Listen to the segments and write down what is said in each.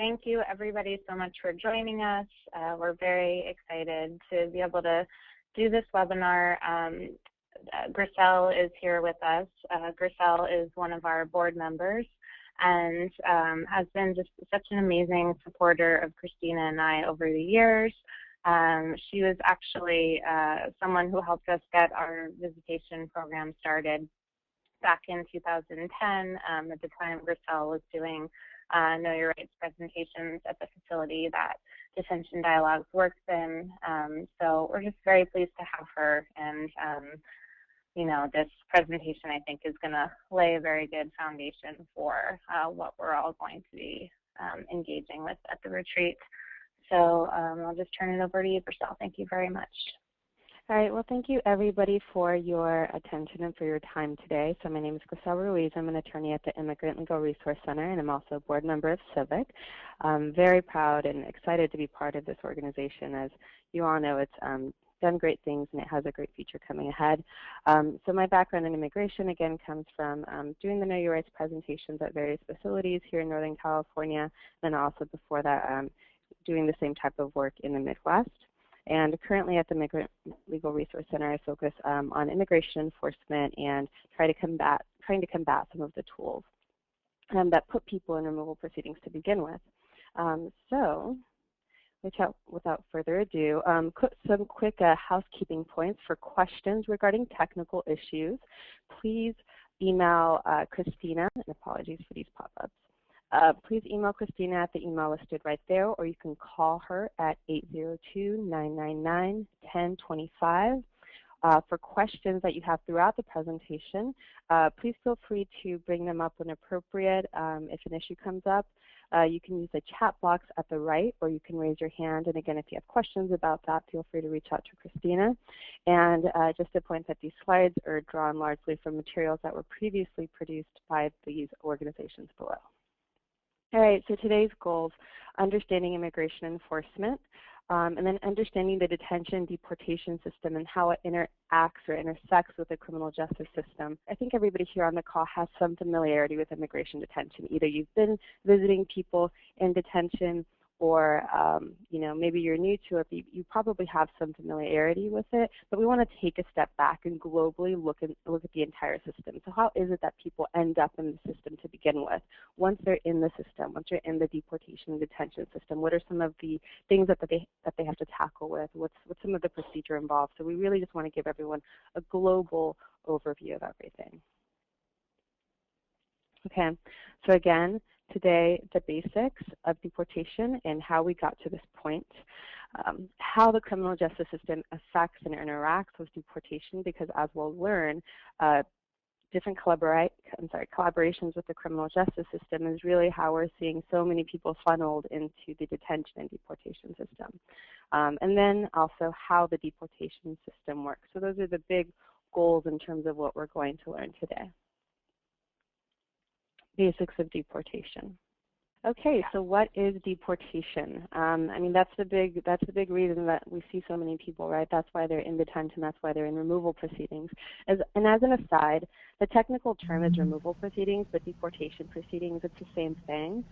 Thank you, everybody, so much for joining us. We're very excited to be able to do this webinar. Griselle is here with us. Griselle is one of our board members and has been just such an amazing supporter of Christina and I over the years. She was actually someone who helped us get our visitation program started back in 2010. At the time, Griselle was doing Know Your Rights presentations at the facility that Detention Dialogues works in. So we're just very pleased to have her, and you know, this presentation I think is going to lay a very good foundation for what we're all going to be engaging with at the retreat. So I'll just turn it over to you, Griselle. Thank you very much. All right, well, thank you everybody for your attention and for your time today. So my name is Griselle Ruiz. I'm an attorney at the Immigrant Legal Resource Center, and I'm also a board member of Civic. I'm very proud and excited to be part of this organization. As you all know, it's done great things and it has a great future coming ahead. So my background in immigration, again, comes from doing the Know Your Rights presentations at various facilities here in Northern California, and also before that doing the same type of work in the Midwest. And currently at the Immigrant Legal Resource Center, I focus on immigration enforcement and trying to combat some of the tools that put people in removal proceedings to begin with. So without further ado, some quick housekeeping points for questions regarding technical issues. Please email Christina, and apologies for these pop-ups. Please email Christina at the email listed right there, or you can call her at 802-999-1025. For questions that you have throughout the presentation, please feel free to bring them up when appropriate. If an issue comes up, you can use the chat box at the right, or you can raise your hand. And again, if you have questions about that, feel free to reach out to Christina. And just to point that these slides are drawn largely from materials that were previously produced by these organizations below. All right, so today's goals: understanding immigration enforcement, and then understanding the detention deportation system and how it interacts or intersects with the criminal justice system. I think everybody here on the call has some familiarity with immigration detention. Either you've been visiting people in detention, or you know, maybe you're new to it, but you probably have some familiarity with it. But we want to take a step back and globally look at the entire system. So how is it that people end up in the system to begin with? Once they're in the system, once you're in the deportation and detention system, what are some of the things that they have to tackle with? What's some of the procedure involved? So we really just want to give everyone a global overview of everything. Okay, so again, today, the basics of deportation and how we got to this point, how the criminal justice system affects and interacts with deportation, because as we'll learn, different collaborations with the criminal justice system is really how we're seeing so many people funneled into the detention and deportation system. And then also how the deportation system works. So those are the big goals in terms of what we're going to learn today. Basics of deportation. Okay, so what is deportation? I mean, that's the big reason that we see so many people, right? That's why they're in detention. That's why they're in removal proceedings. And as an aside, the technical term is removal proceedings, but deportation proceedings, it's the same thing.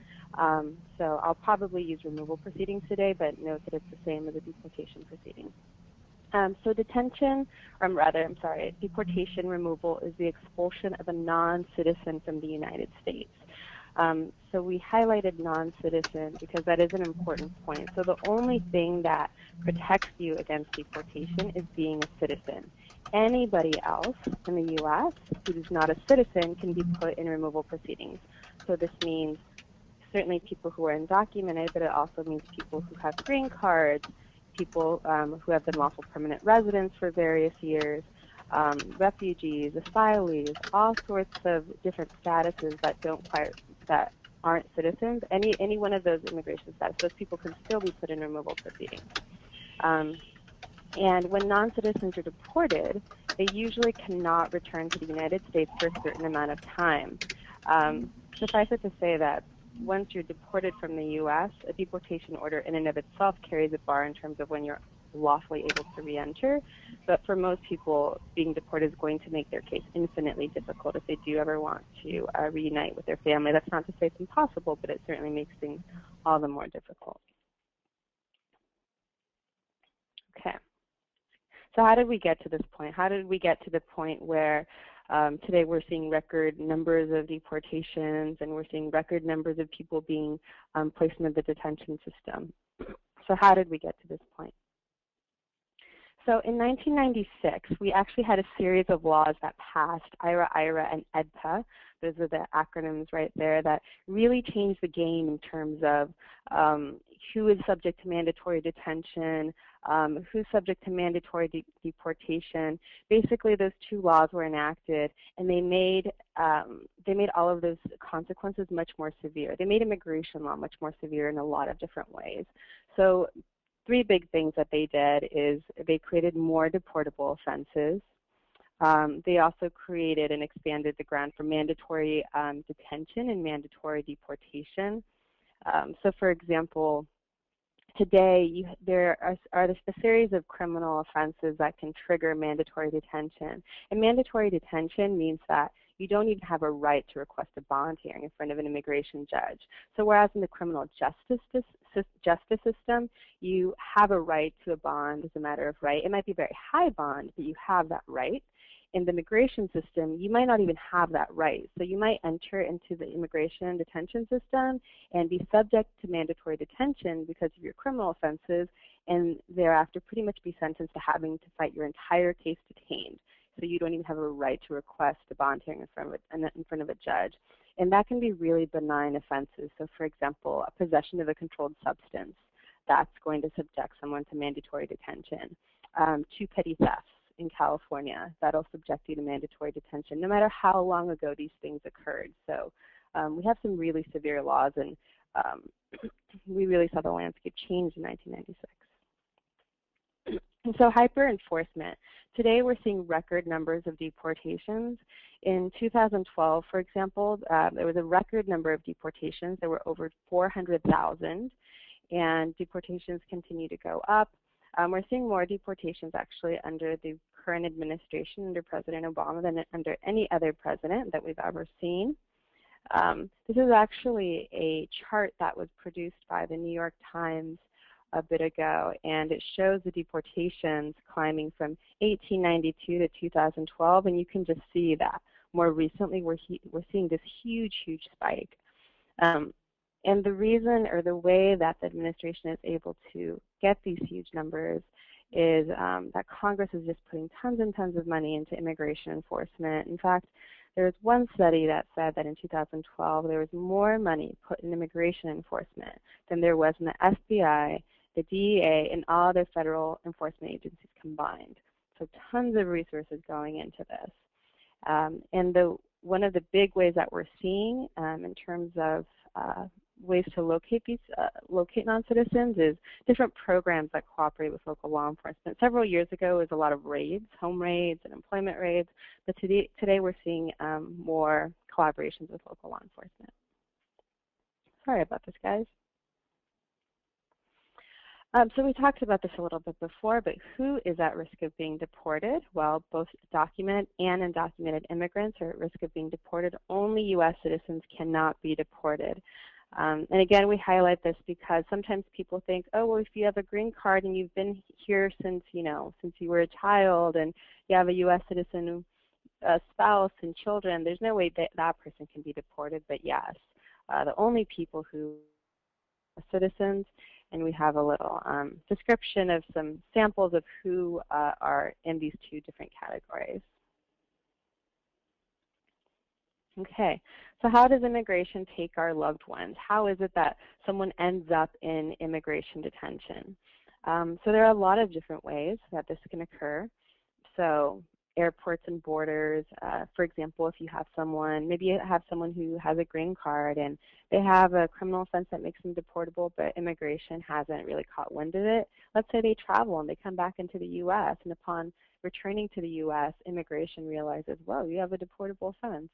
So I'll probably use removal proceedings today, but note that it's the same as a deportation proceeding. So deportation removal is the expulsion of a non-citizen from the United States. So we highlighted non-citizen because that is an important point. So the only thing that protects you against deportation is being a citizen. Anybody else in the U.S. who is not a citizen can be put in removal proceedings. So this means certainly people who are undocumented, but it also means people who have green cards, people who have been lawful permanent residents for various years, refugees, asylees, all sorts of different statuses that aren't citizens. Any one of those immigration status, those people can still be put in removal proceedings. And when non-citizens are deported, they usually cannot return to the United States for a certain amount of time. Suffice it to say that once you're deported from the U.S., a deportation order in and of itself carries a bar in terms of when you're lawfully able to reenter. But for most people, being deported is going to make their case infinitely difficult if they do ever want to reunite with their family. That's not to say it's impossible, but it certainly makes things all the more difficult. Okay. So how did we get to this point? How did we get to the point where today we're seeing record numbers of deportations and we're seeing record numbers of people being placed in the detention system? So how did we get to this point? So in 1996, we actually had a series of laws that passed, IRA, and EDPA. Those are the acronyms right there that really changed the game in terms of who is subject to mandatory detention, who's subject to mandatory deportation. Basically, those two laws were enacted, and they made all of those consequences much more severe. They made immigration law much more severe in a lot of different ways. So three big things that they did is they created more deportable offenses. They also created and expanded the ground for mandatory detention and mandatory deportation. So for example, today there are a series of criminal offenses that can trigger mandatory detention. And mandatory detention means that you don't even have a right to request a bond hearing in front of an immigration judge. So whereas in the criminal justice system, you have a right to a bond as a matter of right. It might be a very high bond, but you have that right. In the immigration system, you might not even have that right. So you might enter into the immigration detention system and be subject to mandatory detention because of your criminal offenses, and thereafter pretty much be sentenced to having to fight your entire case detained. So you don't even have a right to request a bond hearing in front of a judge. And that can be really benign offenses. So for example, a possession of a controlled substance, that's going to subject someone to mandatory detention. Two petty thefts in California, that'll subject you to mandatory detention, no matter how long ago these things occurred. So we have some really severe laws, and we really saw the landscape change in 1996. And so hyper-enforcement. Today we're seeing record numbers of deportations. In 2012, for example, there was a record number of deportations. There were over 400,000, and deportations continue to go up. We're seeing more deportations actually under the current administration, under President Obama, than under any other president that we've ever seen. This is actually a chart that was produced by the New York Times a bit ago, and it shows the deportations climbing from 1892 to 2012, and you can just see that more recently we're seeing this huge spike. And the reason, or the way that the administration is able to get these huge numbers is that Congress is just putting tons and tons of money into immigration enforcement. In fact, there was one study that said that in 2012 there was more money put in immigration enforcement than there was in the FBI, the DEA, and all other federal enforcement agencies combined. So tons of resources going into this. And one of the big ways that we're seeing in terms of ways to locate non-citizens is different programs that cooperate with local law enforcement. Several years ago, it was a lot of raids, home raids and employment raids, but today we're seeing more collaborations with local law enforcement. Sorry about this, guys. So we talked about this a little bit before, but who is at risk of being deported? Well, both documented and undocumented immigrants are at risk of being deported. Only U.S. citizens cannot be deported. And again, we highlight this because sometimes people think, oh, well, if you have a green card and you've been here since you were a child, and you have a U.S. citizen, a spouse, and children, there's no way that that person can be deported. But yes, the only people who are citizens, and we have a little description of some samples of who are in these two different categories. Okay, so how does immigration take our loved ones? How is it that someone ends up in immigration detention? So there are a lot of different ways that this can occur. So airports and borders, for example, if you have someone, maybe you have someone who has a green card and they have a criminal offense that makes them deportable, but immigration hasn't really caught wind of it. Let's say they travel and they come back into the U.S., and upon returning to the U.S., immigration realizes, whoa, you have a deportable offense.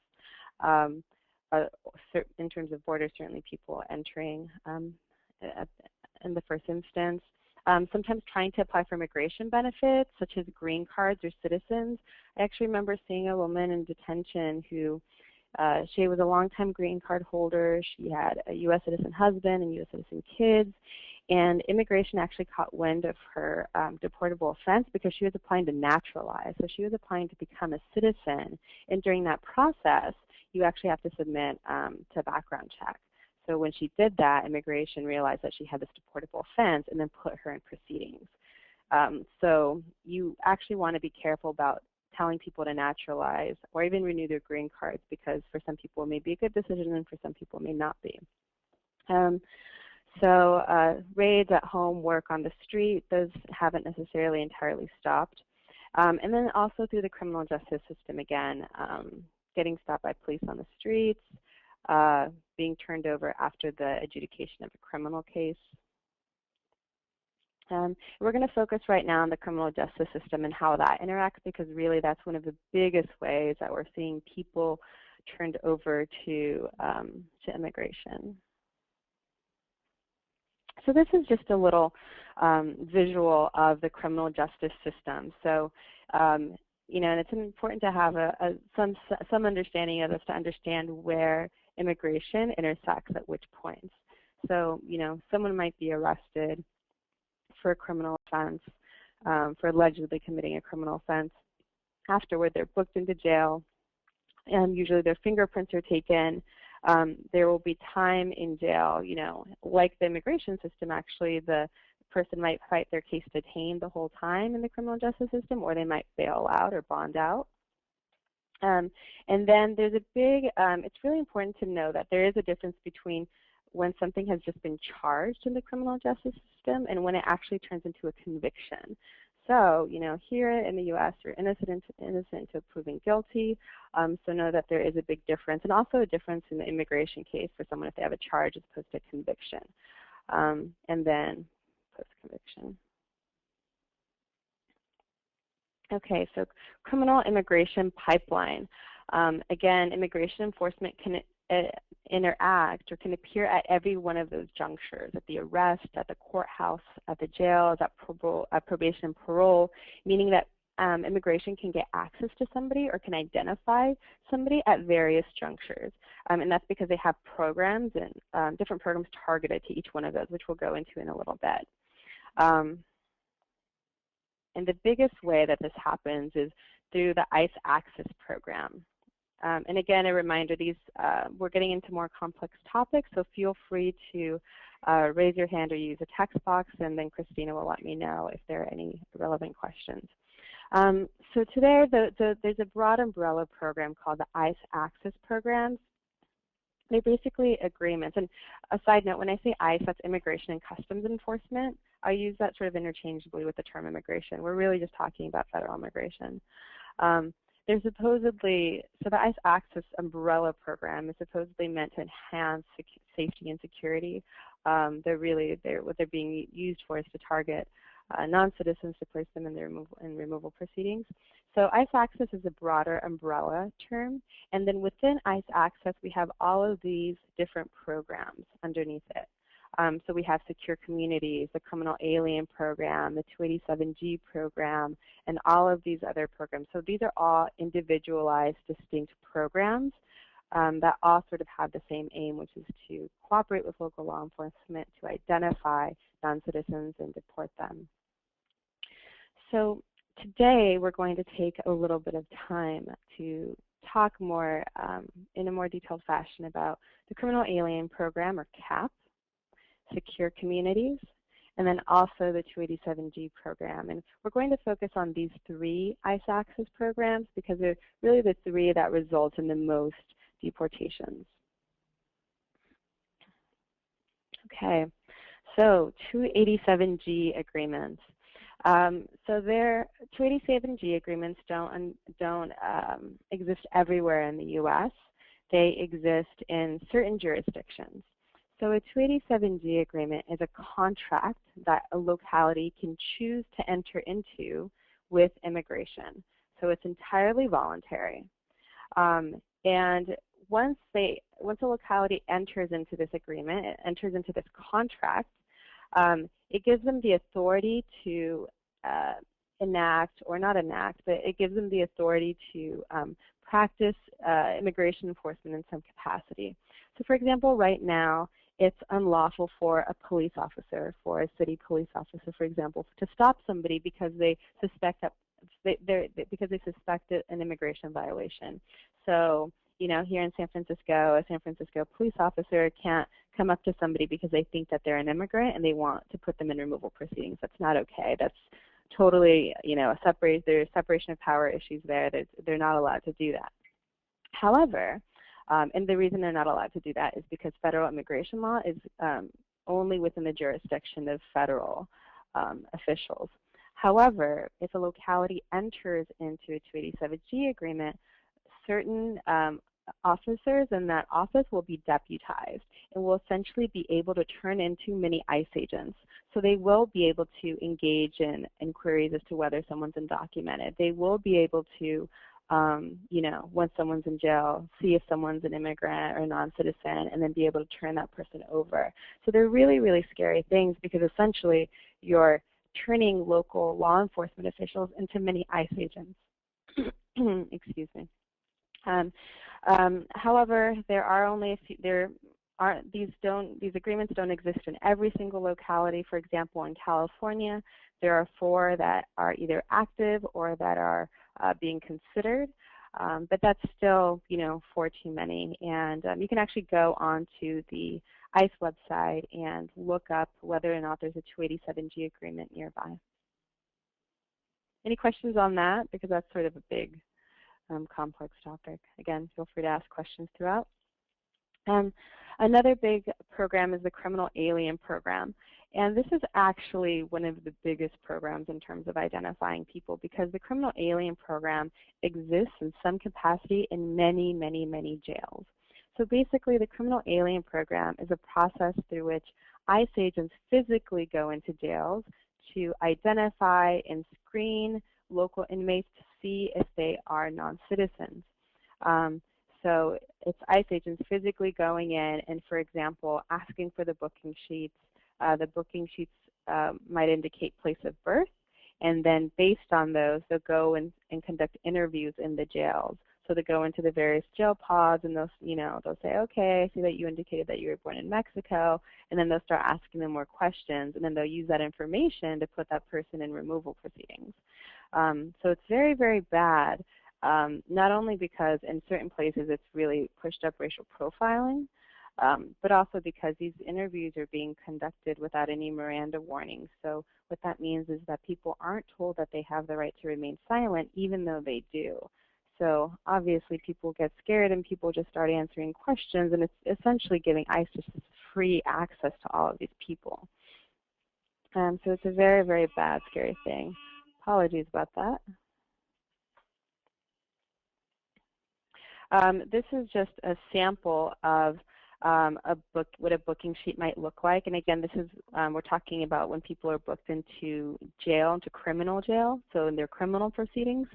In terms of borders, certainly people entering in the first instance. sometimes trying to apply for immigration benefits, such as green cards or citizens. I actually remember seeing a woman in detention who she was a longtime green card holder. She had a U.S. citizen husband and U.S. citizen kids, and immigration actually caught wind of her deportable offense because she was applying to naturalize. So she was applying to become a citizen, and during that process, you actually have to submit to a background check. So when she did that, immigration realized that she had this deportable offense and then put her in proceedings. So you actually want to be careful about telling people to naturalize or even renew their green cards, because for some people it may be a good decision and for some people it may not be. Raids at home, work on the street, those haven't necessarily entirely stopped. And then also through the criminal justice system again, getting stopped by police on the streets, being turned over after the adjudication of a criminal case. We're going to focus right now on the criminal justice system and how that interacts, because really that's one of the biggest ways that we're seeing people turned over to immigration. So this is just a little visual of the criminal justice system. So, you know, and it's important to have some understanding of this to understand where immigration intersects at which points. So, you know, someone might be arrested for a criminal offense, for allegedly committing a criminal offense. Afterward, they're booked into jail, and usually their fingerprints are taken. There will be time in jail, you know, like the immigration system. Actually, the person might fight their case detained the whole time in the criminal justice system, or they might bail out or bond out. And then there's a big, it's really important to know that there is a difference between when something has just been charged in the criminal justice system and when it actually turns into a conviction. So, you know, here in the U.S., you're innocent until proven guilty. So know that there is a big difference, and also a difference in the immigration case for someone if they have a charge as opposed to conviction, and then post-conviction. Okay, so criminal immigration pipeline. Again, immigration enforcement can interact or can appear at every one of those junctures, at the arrest, at the courthouse, at the jails, at probation and parole, meaning that immigration can get access to somebody or can identify somebody at various junctures. And that's because they have programs and different programs targeted to each one of those, which we'll go into in a little bit. And the biggest way that this happens is through the ICE Access program. And again, a reminder, we're getting into more complex topics, so feel free to raise your hand or use a text box, and then Christina will let me know if there are any relevant questions. So today, there's a broad umbrella program called the ICE Access programs. They're basically agreements. And a side note, when I say ICE, that's Immigration and Customs Enforcement. I use that sort of interchangeably with the term immigration. We're really just talking about federal immigration. There's supposedly, so the ICE Access umbrella program is supposedly meant to enhance safety and security. What they're being used for is to target non-citizens to place them in removal proceedings. So ICE Access is a broader umbrella term, and then within ICE Access we have all of these different programs underneath it. So we have Secure Communities, the Criminal Alien Program, the 287G program, and all of these other programs. So these are all individualized, distinct programs that all sort of have the same aim, which is to cooperate with local law enforcement to identify non-citizens and deport them. So today we're going to take a little bit of time to talk more in a more detailed fashion about the Criminal Alien Program, or CAP, Secure Communities, and then also the 287G program. And we're going to focus on these three ICE Access programs because they're really the three that result in the most deportations. Okay, so 287G agreements. So their 287G agreements don't exist everywhere in the U.S. They exist in certain jurisdictions. So a 287G agreement is a contract that a locality can choose to enter into with immigration. So it's entirely voluntary. And once a locality enters into this agreement, it enters into this contract, it gives them the authority to enact, or not enact, but it gives them the authority to practice immigration enforcement in some capacity. So for example, right now, it's unlawful for a police officer, for a city police officer, for example, to stop somebody because they suspect that because they suspect an immigration violation. So, you know, here in San Francisco, a San Francisco police officer can't come up to somebody because they think that they're an immigrant and they want to put them in removal proceedings. That's not okay. That's totally, you know, there's separation of power issues there. They're not allowed to do that. However, and the reason they're not allowed to do that is because federal immigration law is only within the jurisdiction of federal officials. However, if a locality enters into a 287G agreement, certain officers in that office will be deputized and will essentially be able to turn into mini ICE agents. So they will be able to engage in inquiries as to whether someone's undocumented. They will be able to, you know, once someone's in jail, see if someone's an immigrant or a non-citizen, and then be able to turn that person over. So they're really, really scary things because essentially you're turning local law enforcement officials into mini ICE agents. Excuse me. However, there are only a few, these agreements don't exist in every single locality. For example, in California, there are 4 that are either active or that are being considered, but that's still, you know, 4 too many. And you can actually go onto the ICE website and look up whether or not there's a 287G agreement nearby. Any questions on that? Because that's sort of a big, complex topic. Again, feel free to ask questions throughout. Another big program is the Criminal Alien Program. And this is actually one of the biggest programs in terms of identifying people, because the Criminal Alien Program exists in some capacity in many, many, many jails. So basically, the Criminal Alien Program is a process through which ICE agents physically go into jails to identify and screen local inmates to see if they are non-citizens. So it's ICE agents physically going in and, for example, asking for the booking sheets. The booking sheets might indicate place of birth, and then based on those, they'll go and conduct interviews in the jails. So they go into the various jail pods, and they'll say, okay, I see that you indicated that you were born in Mexico, and then they'll start asking them more questions, and then they'll use that information to put that person in removal proceedings. So it's very, very bad, not only because in certain places it's really pushed up racial profiling, but also because these interviews are being conducted without any Miranda warnings. So what that means is that people aren't told that they have the right to remain silent, even though they do. So obviously people get scared and people just start answering questions, and it's essentially giving ICE just free access to all of these people. So it's a very, very bad, scary thing. Apologies about that. This is just a sample of what a booking sheet might look like. And again, this is, we're talking about when people are booked into jail, into criminal jail, so in their criminal proceedings.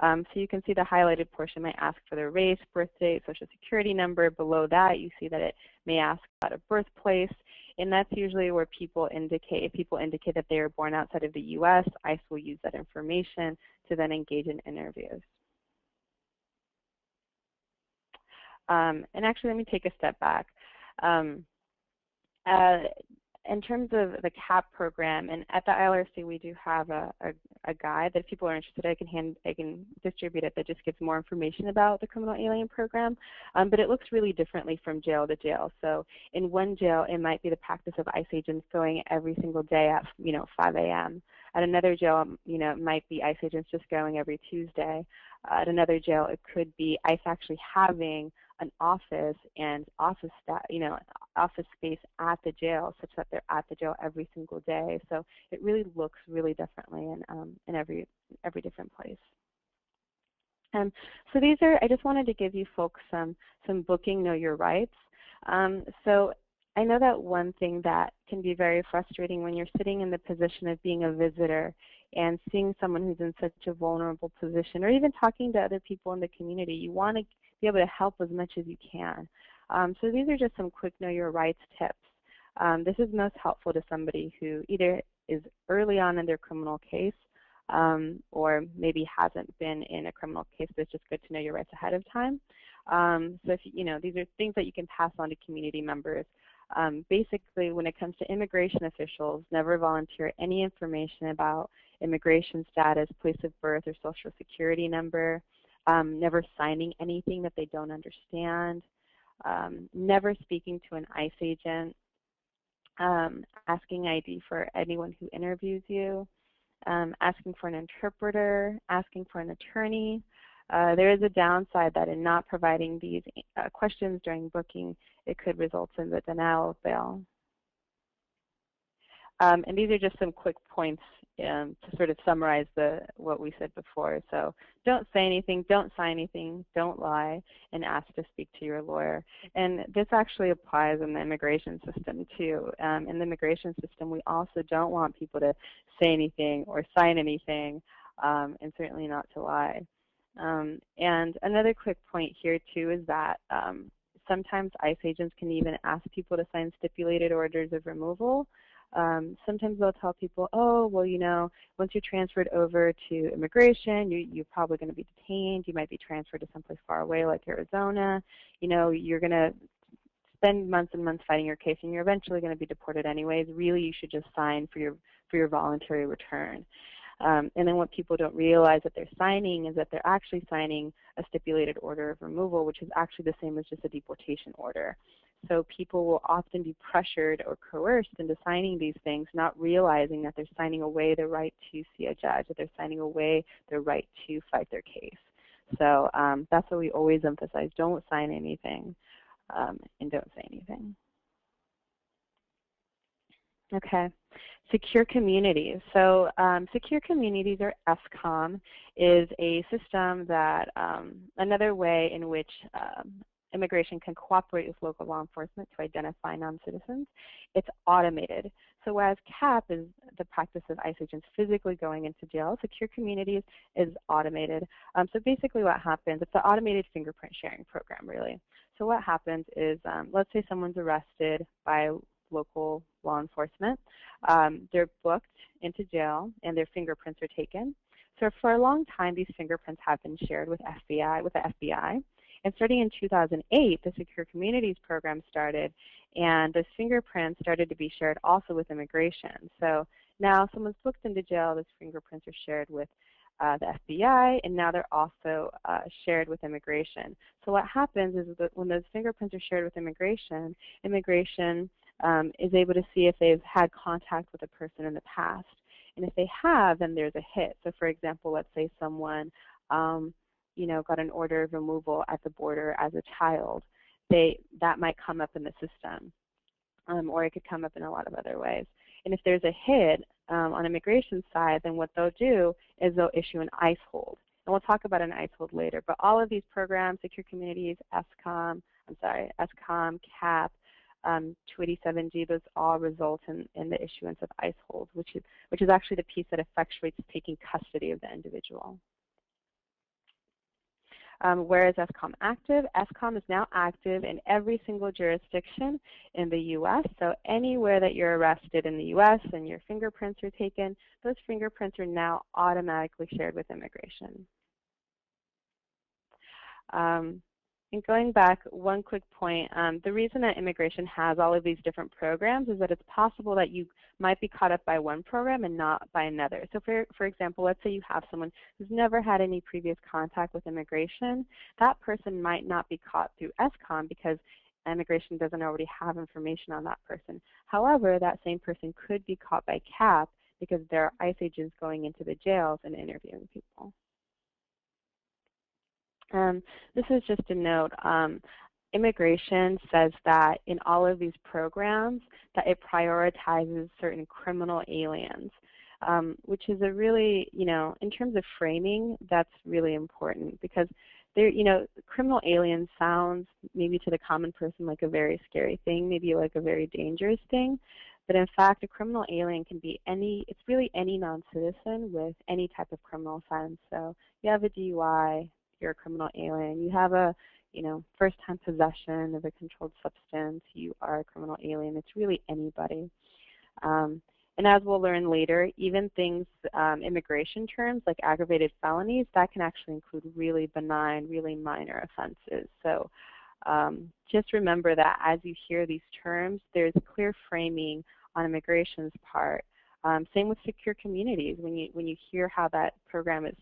So you can see the highlighted portion might ask for their race, birth date, social security number. Below that, you see that it may ask about a birthplace. And that's usually where people indicate, if people indicate that they are born outside of the U.S., ICE will use that information to then engage in interviews. And actually, let me take a step back. In terms of the CAP program, and at the ILRC we do have a guide that if people are interested, I can distribute it, that just gives more information about the Criminal Alien Program. But it looks really differently from jail to jail. So in one jail, it might be the practice of ICE agents going every single day at 5 a.m. At another jail, it might be ICE agents just going every Tuesday. At another jail, it could be ICE actually having an office and office space at the jail, such that they're at the jail every single day. So it really looks really differently in every different place. So these are, I just wanted to give you folks some booking know your rights. So I know that one thing that can be very frustrating when you're sitting in the position of being a visitor and seeing someone who's in such a vulnerable position, or even talking to other people in the community, you want to be able to help as much as you can. So these are just some quick know your rights tips. This is most helpful to somebody who either is early on in their criminal case or maybe hasn't been in a criminal case, but it's just good to know your rights ahead of time. So if these are things that you can pass on to community members. Basically, when it comes to immigration officials, never volunteer any information about immigration status, place of birth, or social security number, never signing anything that they don't understand, never speaking to an ICE agent, asking ID for anyone who interviews you, asking for an interpreter, asking for an attorney. There is a downside that in not providing these questions during booking, it could result in the denial of bail. And these are just some quick points to sort of summarize what we said before. So don't say anything, don't sign anything, don't lie, and ask to speak to your lawyer. And this actually applies in the immigration system too. In the immigration system, we also don't want people to say anything or sign anything, and certainly not to lie. And another quick point here too is that sometimes ICE agents can even ask people to sign stipulated orders of removal. Sometimes they'll tell people, oh, well, once you're transferred over to immigration, you're probably going to be detained. You might be transferred to someplace far away like Arizona. You're going to spend months and months fighting your case, and you're eventually going to be deported anyways. Really, you should just sign for your voluntary return. And then what people don't realize that they're signing is that they're actually signing a stipulated order of removal, which is actually the same as just a deportation order. So people will often be pressured or coerced into signing these things, not realizing that they're signing away their right to see a judge, that they're signing away their right to fight their case. So that's what we always emphasize. Don't sign anything, and don't say anything. Okay, secure communities. So secure communities, or SCOM, is a system that, another way in which immigration can cooperate with local law enforcement to identify non-citizens. It's automated. So whereas CAP is the practice of ICE agents physically going into jail, secure communities is automated. So basically what happens, it's an automated fingerprint sharing program, really. So what happens is, let's say someone's arrested by local law enforcement. They're booked into jail and their fingerprints are taken. So for a long time, these fingerprints have been shared with the FBI. And starting in 2008, the Secure Communities program started, and those fingerprints started to be shared also with immigration. So now someone's booked into jail, those fingerprints are shared with the FBI, and now they're also shared with immigration. So what happens is that when those fingerprints are shared with immigration, immigration is able to see if they've had contact with a person in the past. And if they have, then there's a hit. So for example, let's say someone got an order of removal at the border as a child, that might come up in the system, or it could come up in a lot of other ways. And if there's a hit on immigration side, then what they'll do is they'll issue an ICE hold. And we'll talk about an ICE hold later. But all of these programs, Secure Communities, SCOM, CAP, 287G, those all result in the issuance of ICE holds, which is actually the piece that effectuates taking custody of the individual. Where is SCOM active? SCOM is now active in every single jurisdiction in the U.S. So anywhere that you're arrested in the U.S. and your fingerprints are taken, those fingerprints are now automatically shared with immigration. And going back, one quick point, the reason that immigration has all of these different programs is that it's possible that you might be caught up by one program and not by another. So for example, let's say you have someone who's never had any previous contact with immigration. That person might not be caught through SCOM because immigration doesn't already have information on that person. However, that same person could be caught by CAP because there are ICE agents going into the jails and interviewing people. This is just a note. Immigration says that in all of these programs that it prioritizes certain criminal aliens, which is a really, in terms of framing, that's really important because criminal alien sounds maybe to the common person like a very scary thing, maybe like a very dangerous thing. But in fact, a criminal alien can be it's really any non-citizen with any type of criminal offense. So you have a DUI, you're a criminal alien. You have a first-time possession of a controlled substance, you are a criminal alien. It's really anybody. And as we'll learn later, even things, immigration terms like aggravated felonies, that can actually include really benign, really minor offenses. So just remember that as you hear these terms, there's clear framing on immigration's part. Same with secure communities. When you hear how that program is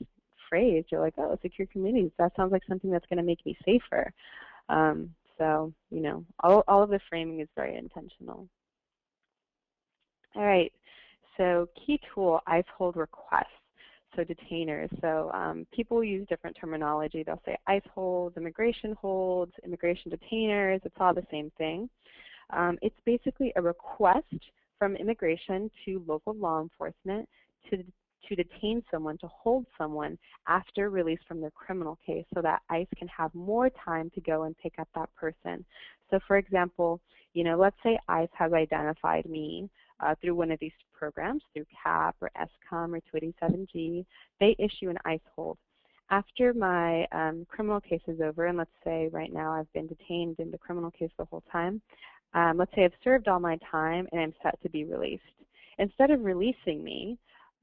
phrased, you're like, oh, secure communities, that sounds like something that's going to make me safer. So, all of the framing is very intentional. All right, so key tool, ICE hold requests. So detainers. So people use different terminology. They'll say ICE holds, immigration detainers. It's all the same thing. It's basically a request from immigration to local law enforcement to detain someone, to hold someone after release from their criminal case so that ICE can have more time to go and pick up that person. So for example, let's say ICE has identified me through one of these programs, through CAP or SCOM or 287G. They issue an ICE hold. After my criminal case is over, and let's say right now I've been detained in the criminal case the whole time, let's say I've served all my time and I'm set to be released. Instead of releasing me,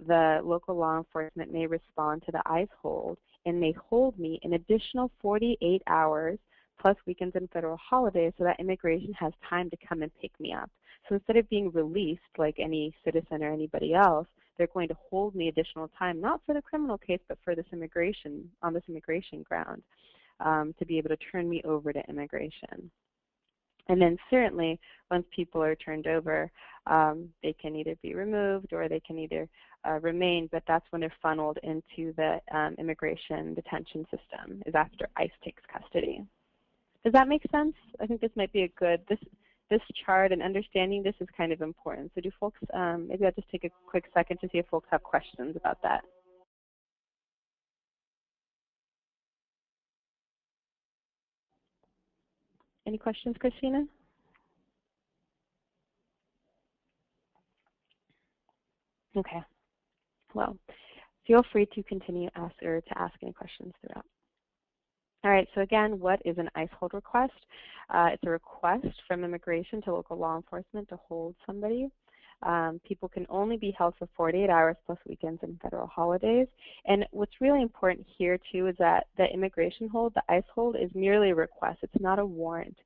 the local law enforcement may respond to the ICE hold and may hold me an additional 48 hours plus weekends and federal holidays so that immigration has time to come and pick me up. So instead of being released like any citizen or anybody else, they're going to hold me additional time, not for the criminal case, but for this immigration, on this immigration ground, to be able to turn me over to immigration. And then certainly, once people are turned over, they can either be removed or they can either remain, but that's when they're funneled into the immigration detention system, is after ICE takes custody. Does that make sense? I think this might be a good, this chart and understanding this is kind of important. So do folks, maybe I'll just take a quick second to see if folks have questions about that. Any questions, Christina? Okay. Well, feel free to continue to ask any questions throughout. All right, so again, what is an ICE hold request? It's a request from immigration to local law enforcement to hold somebody. People can only be held for 48 hours plus weekends and federal holidays. And what's really important here too is that the immigration hold, the ICE hold, is merely a request. It's not a warrant.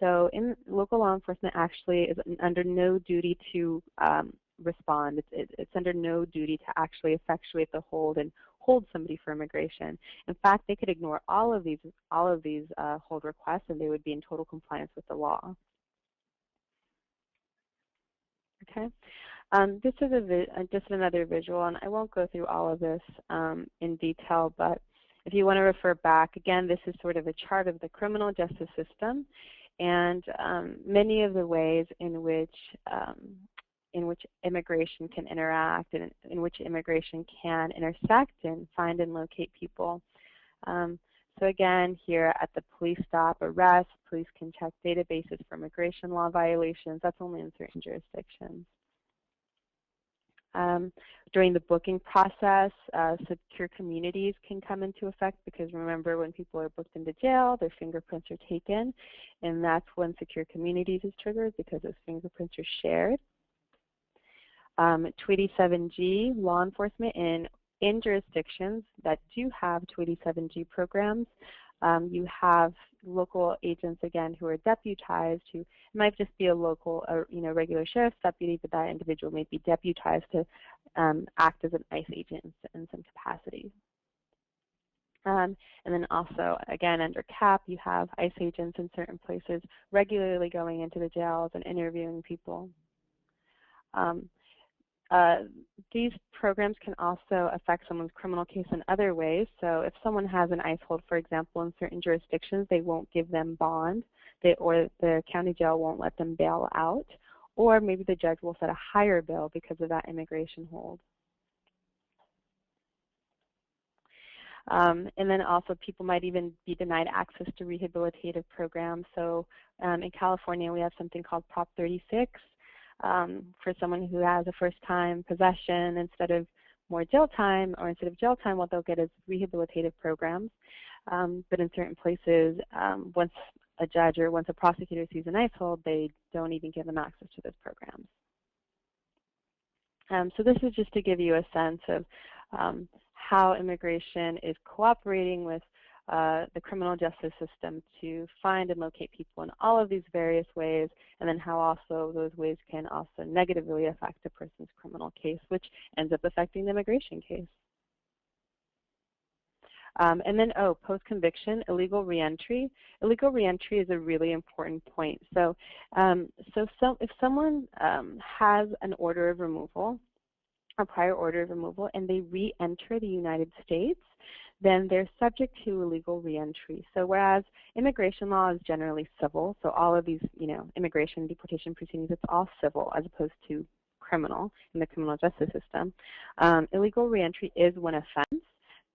So local law enforcement actually is under no duty to respond. It's under no duty to actually effectuate the hold and hold somebody for immigration. In fact, they could ignore all of these hold requests and they would be in total compliance with the law. Okay, this is just another visual, and I won't go through all of this in detail, but if you want to refer back, again, this is sort of a chart of the criminal justice system, and many of the ways in which immigration can interact and in which immigration can intersect and find and locate people. So again, here at the police stop arrest, police can check databases for immigration law violations. That's only in certain jurisdictions. During the booking process, secure communities can come into effect because remember, when people are booked into jail, their fingerprints are taken, and that's when secure communities is triggered because those fingerprints are shared. 287G, law enforcement in jurisdictions that do have 287G programs, you have local agents, again, who are deputized, who might just be a local, regular sheriff's deputy, but that individual may be deputized to act as an ICE agent in some capacity. And then also, again, under CAP, you have ICE agents in certain places regularly going into the jails and interviewing people. These programs can also affect someone's criminal case in other ways. So if someone has an ICE hold, for example, in certain jurisdictions, they won't give them bond, or the county jail won't let them bail out, or maybe the judge will set a higher bail because of that immigration hold. And then also people might even be denied access to rehabilitative programs. So in California, we have something called Prop 36. For someone who has a first-time possession, instead of more jail time, or instead of jail time, what they'll get is rehabilitative programs. but in certain places, once a judge or once a prosecutor sees an ICE hold, they don't even give them access to those programs. So this is just to give you a sense of how immigration is cooperating with the criminal justice system to find and locate people in all of these various ways, and then how also those ways can also negatively affect a person's criminal case, which ends up affecting the immigration case. And then, post-conviction, illegal reentry. Illegal reentry is a really important point. So, if someone has an order of removal, a prior order of removal, and they re-enter the United States, then they're subject to illegal reentry. So whereas immigration law is generally civil, so all of these, immigration, deportation proceedings, it's all civil as opposed to criminal in the criminal justice system. Illegal reentry is one offense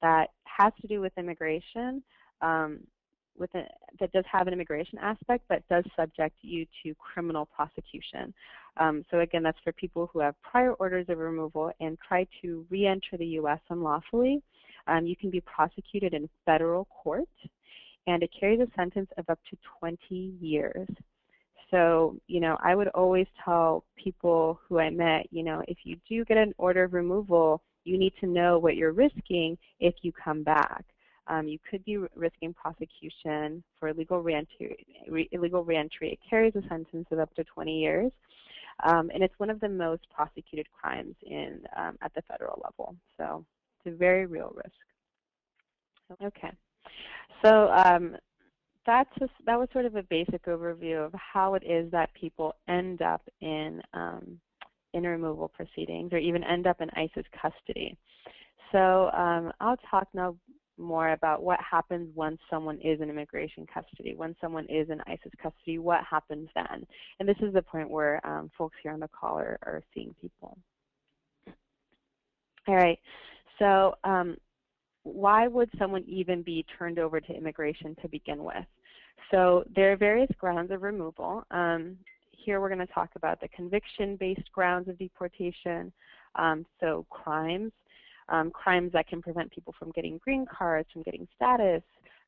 that has to do with immigration, that does have an immigration aspect, but does subject you to criminal prosecution. So again, that's for people who have prior orders of removal and try to re-enter the U.S. unlawfully. You can be prosecuted in federal court, and it carries a sentence of up to 20 years. So, I would always tell people who I met, if you do get an order of removal, you need to know what you're risking if you come back. You could be risking prosecution for illegal reentry. It carries a sentence of up to 20 years, and it's one of the most prosecuted crimes at the federal level. So it's a very real risk. Okay, so that was sort of a basic overview of how it is that people end up in removal proceedings or even end up in ICE's custody. So I'll talk now more about what happens once someone is in immigration custody. When someone is in ICE's custody, what happens then? And this is the point where folks here on the call are seeing people. All right, so why would someone even be turned over to immigration to begin with? So there are various grounds of removal. Here we're going to talk about the conviction-based grounds of deportation, so crimes. Crimes that can prevent people from getting green cards, from getting status,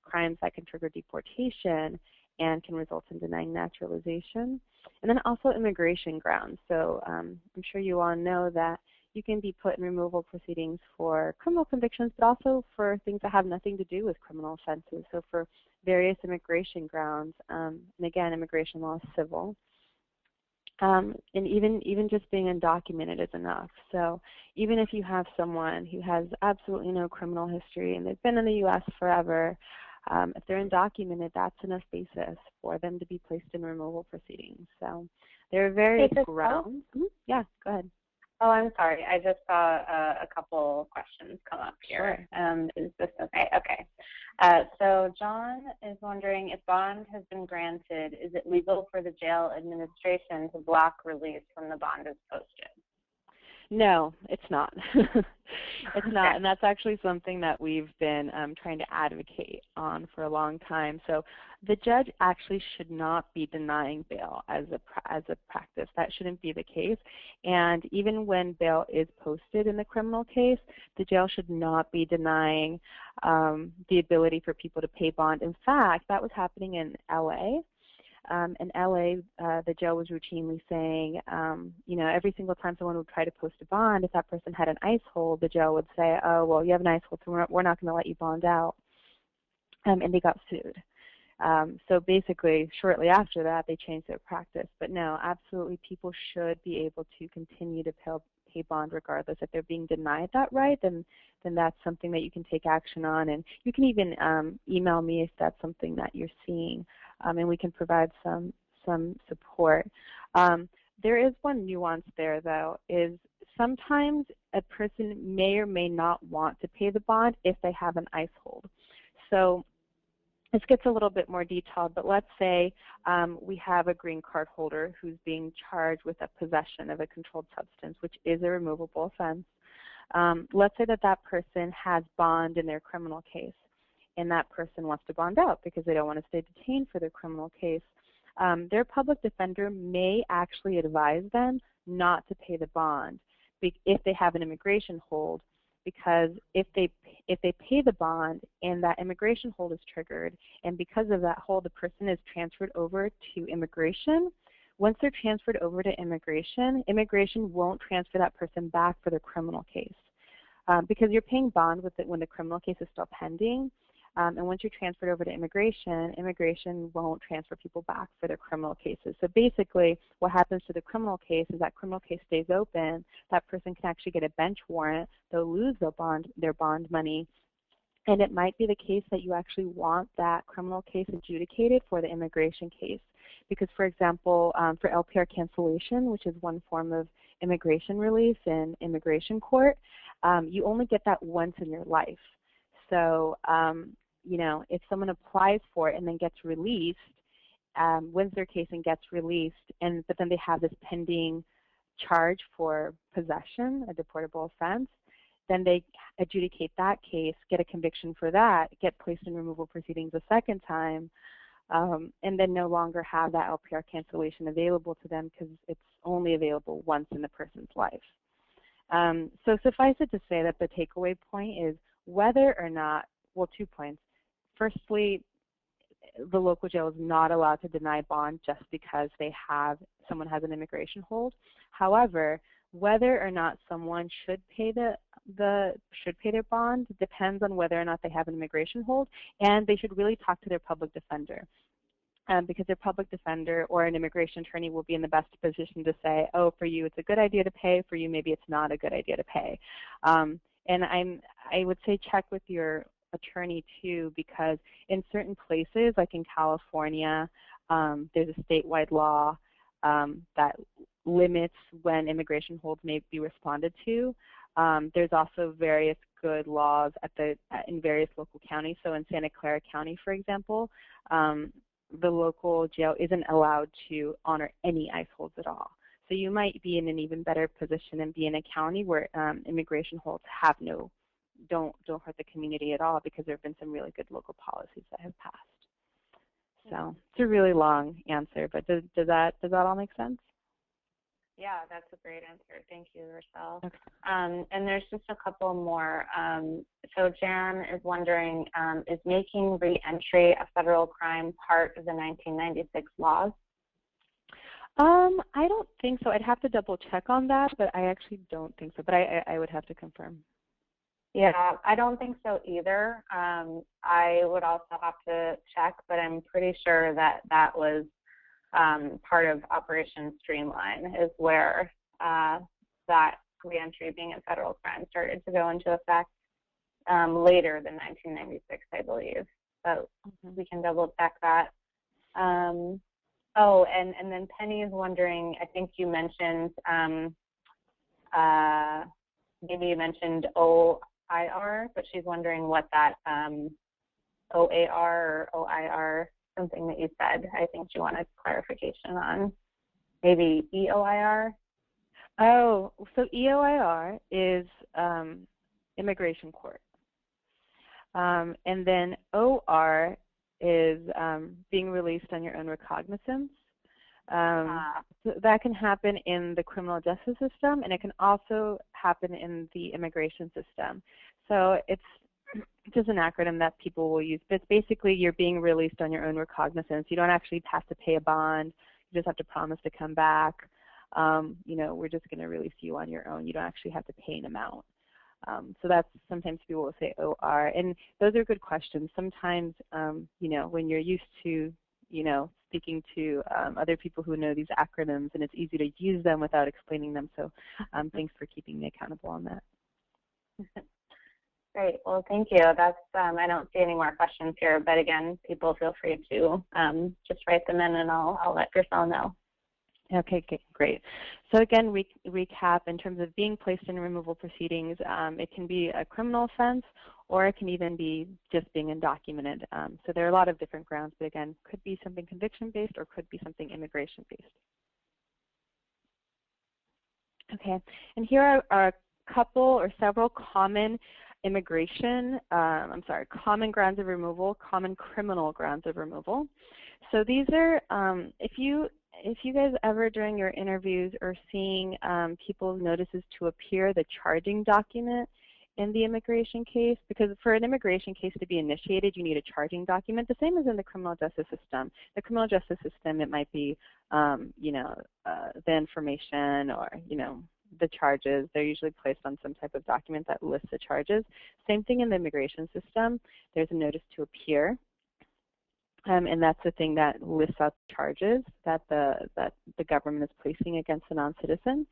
crimes that can trigger deportation and can result in denying naturalization, and then also immigration grounds. So I'm sure you all know that you can be put in removal proceedings for criminal convictions, but also for things that have nothing to do with criminal offenses. So for various immigration grounds, and again, immigration law is civil. And even just being undocumented is enough. So even if you have someone who has absolutely no criminal history and they've been in the U.S. forever, if they're undocumented, that's enough basis for them to be placed in removal proceedings. So there are various grounds. Yeah, go ahead. Oh, I'm sorry. I just saw a couple questions come up here. Sure. Is this okay? Okay. So John is wondering, if bond has been granted, is it legal for the jail administration to block release when the bond is posted? No, it's not. It's not, and that's actually something that we've been trying to advocate on for a long time. So the judge actually should not be denying bail as a practice. That shouldn't be the case. And even when bail is posted in the criminal case, the jail should not be denying the ability for people to pay bond. In fact, that was happening in LA. In LA, the jail was routinely saying, every single time someone would try to post a bond, if that person had an ICE hold, the jail would say, oh, well, you have an ICE hold, so we're not going to let you bond out. And they got sued. So basically, shortly after that, they changed their practice. But no, absolutely, people should be able to continue to pay bond regardless. If they're being denied that right, then that's something that you can take action on. And you can even email me if that's something that you're seeing, and we can provide some support. There is one nuance there, though, is sometimes a person may or may not want to pay the bond if they have an ICE hold. So this gets a little bit more detailed, but let's say we have a green card holder who's being charged with a possession of a controlled substance, which is a removable offense. Let's say that person has bond in their criminal case, and that person wants to bond out because they don't want to stay detained for their criminal case. Their public defender may actually advise them not to pay the bond if they have an immigration hold, because if they pay the bond and that immigration hold is triggered, and because of that hold the person is transferred over to immigration, once they're transferred over to immigration, immigration won't transfer that person back for their criminal case. Because you're paying bond with it when the criminal case is still pending, and once you're transferred over to immigration, immigration won't transfer people back for their criminal cases. So basically, what happens to the criminal case is that criminal case stays open. That person can actually get a bench warrant. They'll lose their bond money. And it might be the case that you actually want that criminal case adjudicated for the immigration case. Because, for example, for LPR cancellation, which is one form of immigration release in immigration court, you only get that once in your life. So, you know, if someone applies for it and then gets released, wins their case and gets released, but then they have this pending charge for possession, a deportable offense, then they adjudicate that case, get a conviction for that, get placed in removal proceedings a second time, and then no longer have that LPR cancellation available to them because it's only available once in the person's life. So suffice it to say that the takeaway point is whether or not, well, 2 points. Firstly, the local jail is not allowed to deny bond just because someone has an immigration hold. However, whether or not someone should pay their bond depends on whether or not they have an immigration hold, and they should really talk to their public defender. Because their public defender or an immigration attorney will be in the best position to say, oh, for you it's a good idea to pay, for you maybe it's not a good idea to pay. And I would say check with your attorney too, because in certain places, like in California, there's a statewide law that limits when immigration holds may be responded to. There's also various good laws in various local counties. So in Santa Clara County, for example, the local jail isn't allowed to honor any ICE holds at all. So you might be in an even better position and be in a county where immigration holds don't hurt the community at all, because there have been some really good local policies that have passed. So it's a really long answer, but does that all make sense? Yeah, that's a great answer. Thank you, Rochelle. Okay. And there's just a couple more. So Jan is wondering, is making reentry a federal crime part of the 1996 laws? I don't think so. I'd have to double check on that, but I actually don't think so. But I would have to confirm. Yeah, I don't think so either. I would also have to check, but I'm pretty sure that was part of Operation Streamline, is where that reentry being a federal crime started to go into effect later than 1996, I believe. So we can double check that. Oh, and then Penny is wondering, I think you mentioned, maybe you mentioned OIR, but she's wondering what that OAR or OIR, something that you said, I think she wanted clarification on. Maybe EOIR? Oh, so EOIR is immigration court. And then OR is being released on your own recognizance. So that can happen in the criminal justice system, and it can also happen in the immigration system. So it's just an acronym that people will use, but it's basically you're being released on your own recognizance. You don't actually have to pay a bond. You just have to promise to come back. You know, we're just going to release you on your own. You don't actually have to pay an amount. So that's, sometimes people will say OR, and those are good questions. Sometimes, you know, when you're used to, you know, speaking to other people who know these acronyms, and it's easy to use them without explaining them. So thanks for keeping me accountable on that. Great. Well, thank you. That's I don't see any more questions here, but again, people feel free to just write them in, and I'll let Gricel know. Okay, great. So again, recap in terms of being placed in removal proceedings. It can be a criminal offense, or it can even be just being undocumented. So there are a lot of different grounds, but again, could be something conviction-based or could be something immigration-based. Okay, and here are a couple or several common common grounds of removal, common criminal grounds of removal. So these are, if you guys ever during your interviews are seeing people's notices to appear, the charging document in the immigration case, because for an immigration case to be initiated, you need a charging document, the same as in the criminal justice system. The criminal justice system, it might be, the information or, the charges. They're usually placed on some type of document that lists the charges. Same thing in the immigration system. There's a notice to appear. And that's the thing that lists out charges that the government is placing against a non-citizen.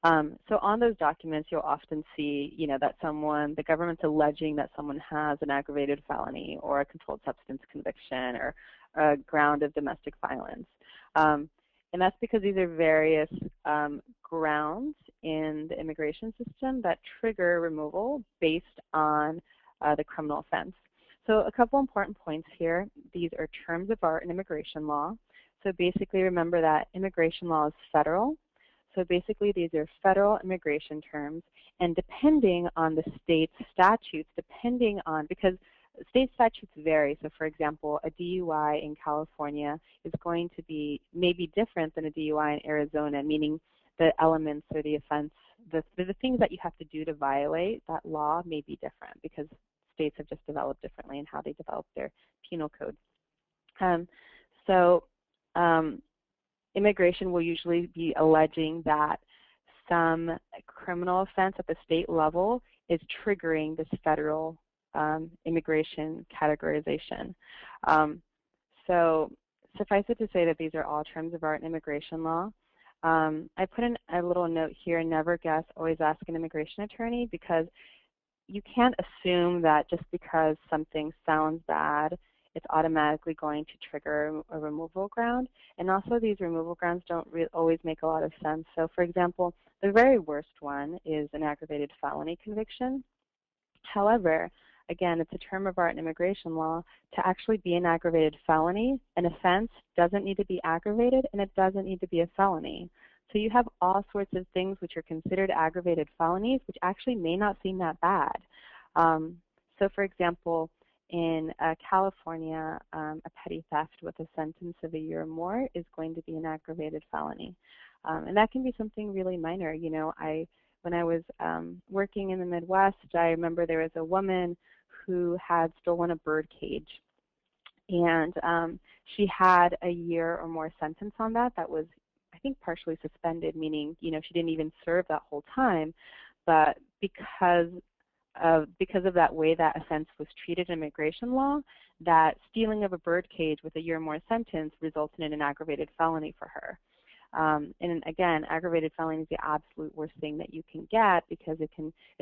So on those documents, you'll often see, that the government's alleging that someone has an aggravated felony or a controlled substance conviction or a ground of domestic violence. And that's because these are various grounds in the immigration system that trigger removal based on the criminal offense. So a couple important points here. These are terms of art in immigration law. So basically remember that immigration law is federal. So basically these are federal immigration terms, and depending on the state's statutes, because state statutes vary. So for example, a DUI in California is going to be maybe different than a DUI in Arizona, meaning the elements or the offense, the things that you have to do to violate that law may be different because states have just developed differently in how they develop their penal code. Immigration will usually be alleging that some criminal offense at the state level is triggering this federal immigration categorization. So suffice it to say that these are all terms of art in immigration law. I put in a little note here, never guess, always ask an immigration attorney, because you can't assume that just because something sounds bad, it's automatically going to trigger a removal ground. And also these removal grounds don't always make a lot of sense. So for example, the very worst one is an aggravated felony conviction. However, again, it's a term of art in immigration law. To actually be an aggravated felony, an offense doesn't need to be aggravated and it doesn't need to be a felony. So you have all sorts of things which are considered aggravated felonies, which actually may not seem that bad. So for example, in California, a petty theft with a sentence of a year or more is going to be an aggravated felony. And that can be something really minor. When I was working in the Midwest, I remember there was a woman who had stolen a bird cage. And she had a year or more sentence on that was, I think, partially suspended, meaning, she didn't even serve that whole time. But because of that way that offense was treated in immigration law, that stealing of a bird cage with a year or more sentence resulted in an aggravated felony for her. And again, aggravated felony is the absolute worst thing that you can get because it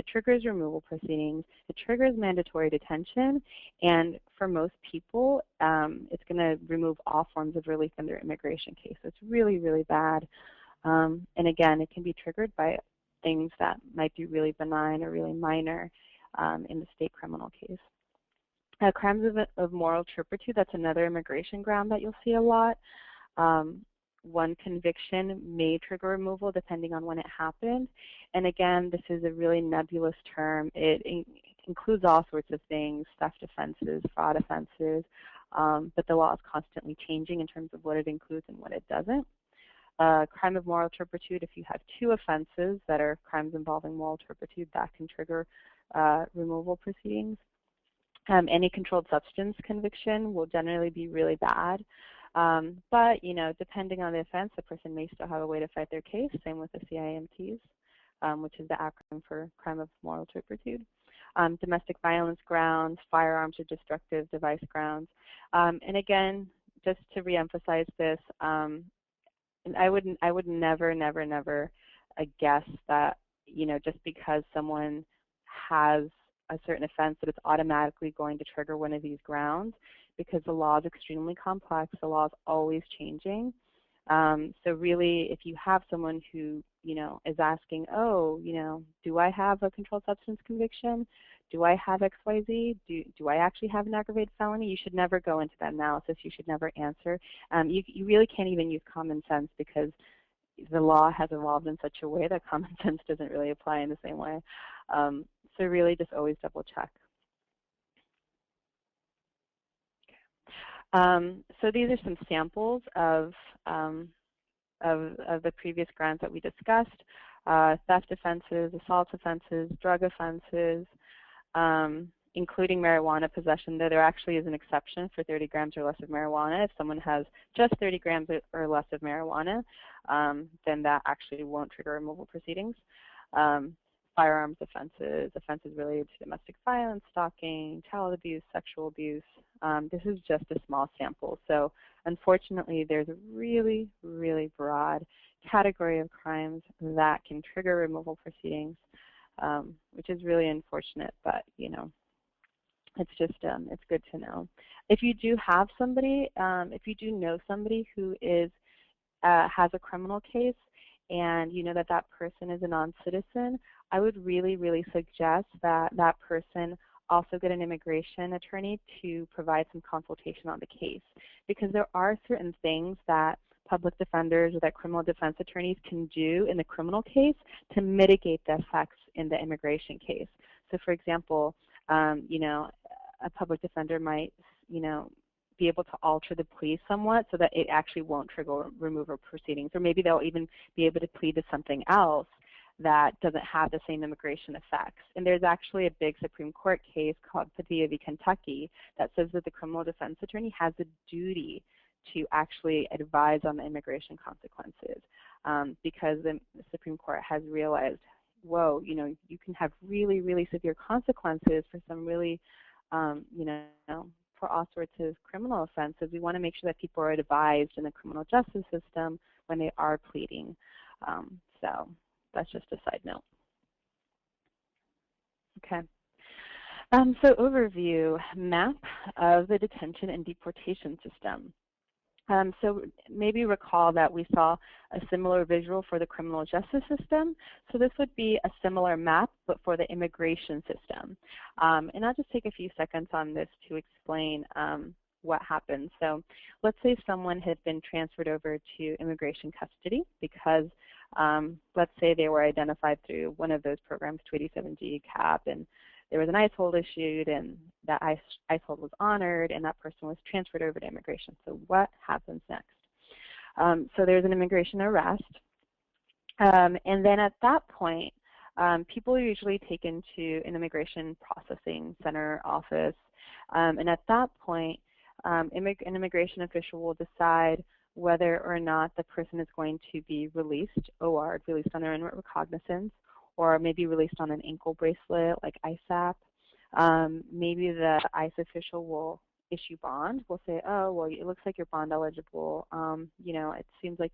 triggers removal proceedings, it triggers mandatory detention, and for most people, it's going to remove all forms of relief in their immigration case. It's really, really bad. And again, it can be triggered by things that might be really benign or really minor in the state criminal case. Crimes of moral turpitude, that's another immigration ground that you'll see a lot. One conviction may trigger removal depending on when it happened. And again, this is a really nebulous term. It includes all sorts of things, theft offenses, fraud offenses, but the law is constantly changing in terms of what it includes and what it doesn't. Crime of moral turpitude, if you have two offenses that are crimes involving moral turpitude, that can trigger removal proceedings. Any controlled substance conviction will generally be really bad. But, depending on the offense, the person may still have a way to fight their case. Same with the CIMTs, which is the acronym for crime of moral turpitude. Domestic violence grounds, firearms or destructive device grounds. And again, just to reemphasize this, I would never guess that, just because someone has a certain offense that it's automatically going to trigger one of these grounds, because the law is extremely complex. The law is always changing. So really, if you have someone who, is asking, do I have a controlled substance conviction? Do I have XYZ? Do I actually have an aggravated felony? You should never go into that analysis. You should never answer. You really can't even use common sense because the law has evolved in such a way that common sense doesn't really apply in the same way. So really just always double check. So these are some samples of the previous grounds that we discussed. Theft offenses, assault offenses, drug offenses, including marijuana possession, though there actually is an exception for 30 grams or less of marijuana. If someone has just 30 grams or less of marijuana, then that actually won't trigger removal proceedings. Firearms offenses, offenses related to domestic violence, stalking, child abuse, sexual abuse. This is just a small sample. So unfortunately, there's a really, really broad category of crimes that can trigger removal proceedings, which is really unfortunate, but it's just, it's good to know. If you do have somebody, if you do know somebody who is, has a criminal case and you know that that person is a non-citizen, I would really, really suggest that that person also get an immigration attorney to provide some consultation on the case, because there are certain things that public defenders or that criminal defense attorneys can do in the criminal case to mitigate the effects in the immigration case. So for example, a public defender might, be able to alter the plea somewhat so that it actually won't trigger removal proceedings, or maybe they'll even be able to plead to something else that doesn't have the same immigration effects. And there's actually a big Supreme Court case called Padilla v. Kentucky that says that the criminal defense attorney has a duty to actually advise on the immigration consequences, because the Supreme Court has realized, whoa, you can have really, really severe consequences for some really, for all sorts of criminal offenses. We want to make sure that people are advised in the criminal justice system when they are pleading. So that's just a side note. Okay. So overview, map of the detention and deportation system. So maybe recall that we saw a similar visual for the criminal justice system. So this would be a similar map, but for the immigration system. And I'll just take a few seconds on this to explain what happens. So let's say someone had been transferred over to immigration custody because let's say they were identified through one of those programs, 287G, CAP, and there was an ICE hold issued, and that ICE hold was honored, and that person was transferred over to immigration. So what happens next? So there's an immigration arrest, and then at that point, people are usually taken to an immigration processing center office, and at that point, an immigration official will decide whether or not the person is going to be released, OR'd, released on their own recognizance, or maybe released on an ankle bracelet like ISAP. Maybe the ICE official will issue bond. We'll say, oh, well, it looks like you're bond eligible. It seems like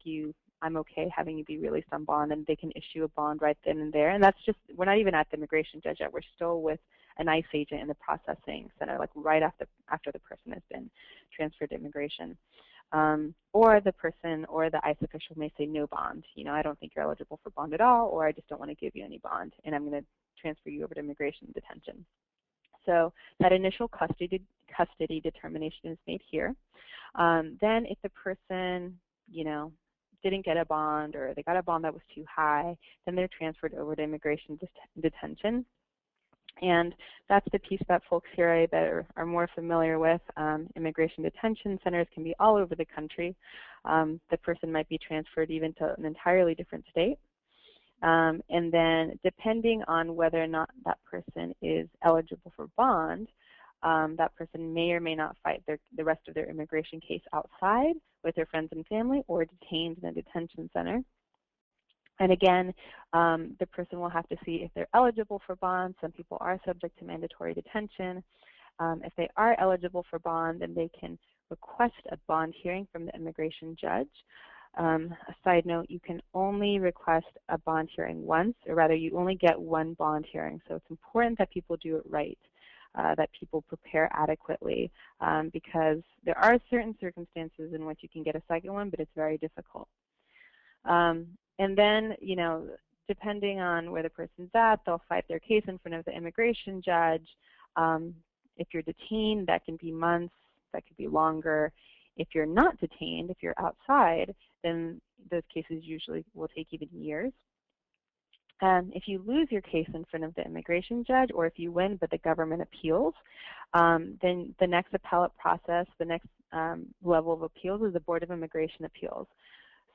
I'm okay having you be released on bond, and they can issue a bond right then and there. And that's just, we're not even at the immigration judge yet. We're still with an ICE agent in the processing center, like right after the person has been transferred to immigration. Or the person or the ICE official may say no bond. I don't think you're eligible for bond at all, or I just don't want to give you any bond, and I'm going to transfer you over to immigration detention. So that initial custody determination is made here. Then if the person, didn't get a bond, or they got a bond that was too high, then they're transferred over to immigration detention. And that's the piece that folks here that are more familiar with. Immigration detention centers can be all over the country. The person might be transferred even to an entirely different state. And then depending on whether or not that person is eligible for bond, that person may or may not fight the rest of their immigration case outside with their friends and family, or detained in a detention center. And again, the person will have to see if they're eligible for bond. Some people are subject to mandatory detention. If they are eligible for bond, then they can request a bond hearing from the immigration judge. A side note, you can only request a bond hearing once, or rather you only get one bond hearing. So it's important that people do it right, that people prepare adequately, because there are certain circumstances in which you can get a second one, but it's very difficult. And then, depending on where the person's at, they'll fight their case in front of the immigration judge. If you're detained, that can be months, that could be longer. If you're not detained, if you're outside, then those cases usually will take even years. If you lose your case in front of the immigration judge, or if you win but the government appeals, then the next appellate process, the next level of appeals is the Board of Immigration Appeals.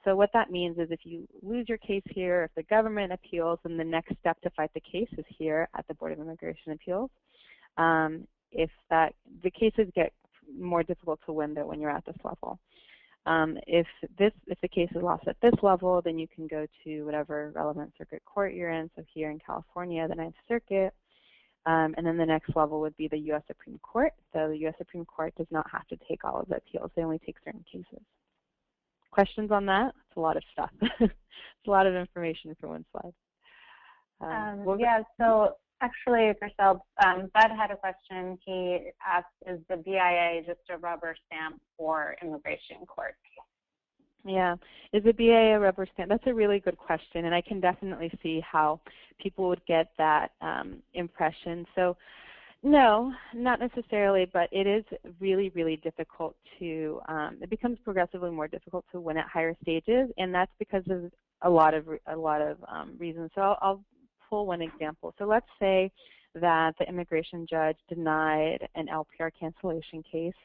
So what that means is if you lose your case here, if the government appeals, then the next step to fight the case is here at the Board of Immigration Appeals. The cases get more difficult to win though when you're at this level. If the case is lost at this level, then you can go to whatever relevant circuit court you're in. So here in California, the Ninth Circuit. And then the next level would be the U.S. Supreme Court. So the U.S. Supreme Court does not have to take all of the appeals. They only take certain cases. Questions on that? It's a lot of stuff. It's a lot of information for one slide. Yeah, so actually, Grissel, Bud had a question. He asked, is the BIA just a rubber stamp for immigration court? Yeah, is the BIA a rubber stamp? That's a really good question, and I can definitely see how people would get that impression. So no, not necessarily, but it is really, really difficult to, it becomes progressively more difficult to win at higher stages, and that's because of a lot of reasons. So I'll pull one example. So let's say that the immigration judge denied an LPR cancellation case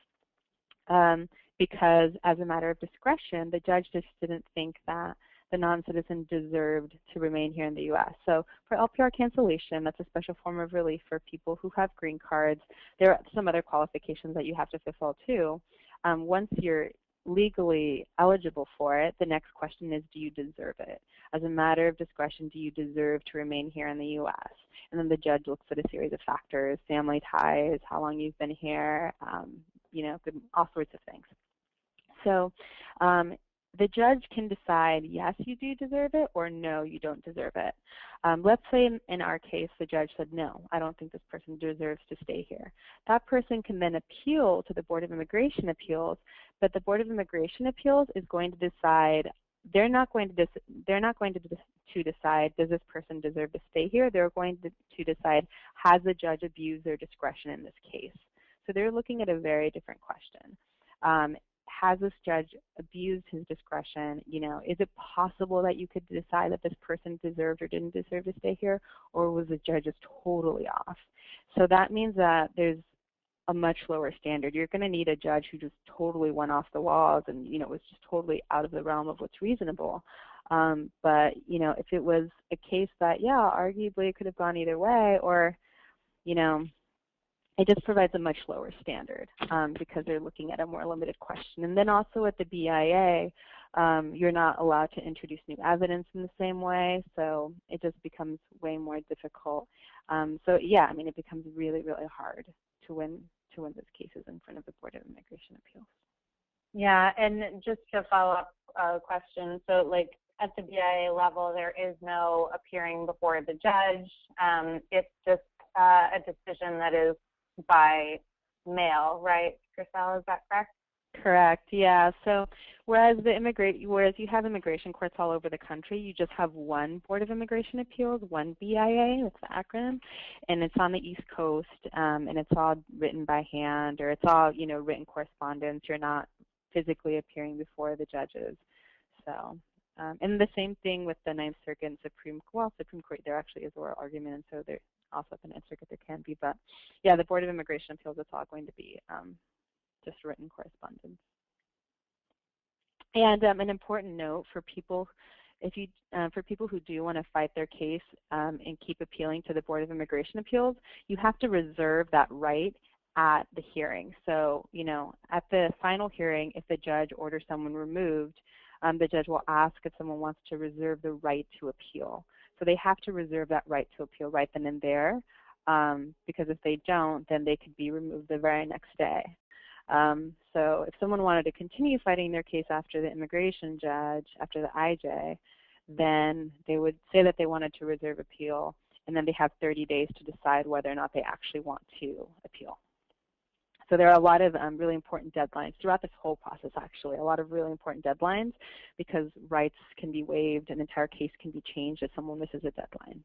because as a matter of discretion, the judge just didn't think that the non-citizen deserved to remain here in the U.S. So for LPR cancellation, that's a special form of relief for people who have green cards. There are some other qualifications that you have to fulfill too. Once you're legally eligible for it, the next question is, do you deserve it? As a matter of discretion, do you deserve to remain here in the U.S.? And then the judge looks at a series of factors, family ties, how long you've been here, all sorts of things. So the judge can decide, yes, you do deserve it, or no, you don't deserve it. Let's say in our case, the judge said, no, I don't think this person deserves to stay here. That person can then appeal to the Board of Immigration Appeals, but the Board of Immigration Appeals is going to decide, they're not going to decide, does this person deserve to stay here? They're going to decide, has the judge abused their discretion in this case? So they're looking at a very different question. Has this judge abused his discretion? Is it possible that you could decide that this person deserved or didn't deserve to stay here, or was the judge just totally off? So that means that there's a much lower standard. You're going to need a judge who just totally went off the walls and, was just totally out of the realm of what's reasonable. But, if it was a case that, yeah, arguably it could have gone either way, or, it just provides a much lower standard because they're looking at a more limited question. And then also at the BIA, you're not allowed to introduce new evidence in the same way, so it just becomes way more difficult. So yeah, it becomes really, really hard to win those cases in front of the Board of Immigration Appeals. Yeah, and just to follow up a question, so like at the BIA level, there is no appearing before the judge. It's just a decision that is by mail, right, Grissel, is that correct? Correct, yeah. So whereas you have immigration courts all over the country, you just have one Board of Immigration Appeals, one BIA, that's the acronym, and it's on the East Coast, and it's all written by hand, or it's all, written correspondence. You're not physically appearing before the judges. So, and the same thing with the Ninth Circuit and Supreme Court, there actually is oral argument, and so there also at the Ninth Circuit there can be, but yeah, the Board of Immigration Appeals, it's all going to be just written correspondence. And an important note for people, for people who do want to fight their case and keep appealing to the Board of Immigration Appeals, you have to reserve that right at the hearing. So, at the final hearing, if the judge orders someone removed, the judge will ask if someone wants to reserve the right to appeal. So they have to reserve that right to appeal right then and there, because if they don't, then they could be removed the very next day. So if someone wanted to continue fighting their case after the immigration judge, after the IJ, then they would say that they wanted to reserve appeal, and then they have 30 days to decide whether or not they actually want to appeal. So there are a lot of really important deadlines throughout this whole process, actually, a lot of really important deadlines, because rights can be waived, an entire case can be changed if someone misses a deadline.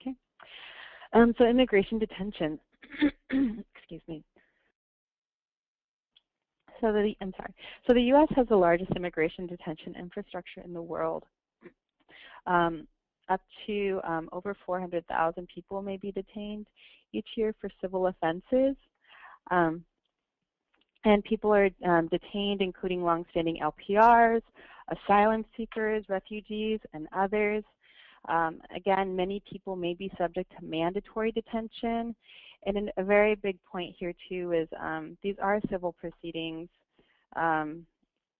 Okay. So immigration detention. Excuse me. So the U.S. has the largest immigration detention infrastructure in the world. Up to over 400,000 people may be detained each year for civil offenses. And And people are detained, including longstanding LPRs, asylum seekers, refugees, and others. Again, many people may be subject to mandatory detention. And a very big point here, too, is these are civil proceedings,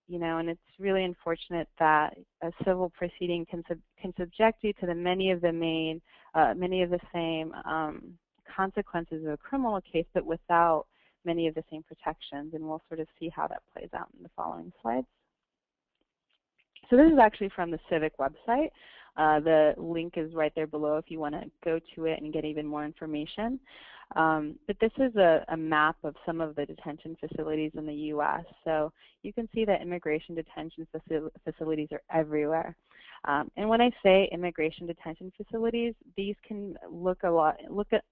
you know, and it's really unfortunate that a civil proceeding can subject you to many of the same consequences of a criminal case, but without many of the same protections, and we'll sort of see how that plays out in the following slides. So this is actually from the Civic website. The link is right there below if you want to go to it and get even more information. But this is a map of some of the detention facilities in the U.S. So you can see that immigration detention facilities are everywhere. And when I say immigration detention facilities, these can look at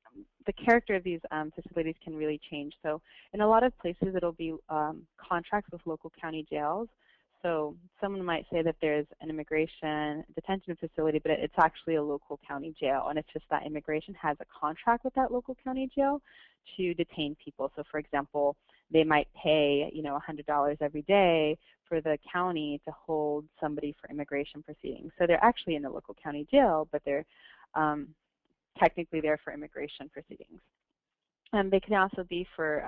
the character of these facilities can really change. So in a lot of places, it'll be contracts with local county jails. So someone might say that there's an immigration detention facility, but it's actually a local county jail, and it's just that immigration has a contract with that local county jail to detain people. So for example, they might pay, you know, $100 every day for the county to hold somebody for immigration proceedings. So they're actually in the local county jail, but they're technically there for immigration proceedings. And they can also be for,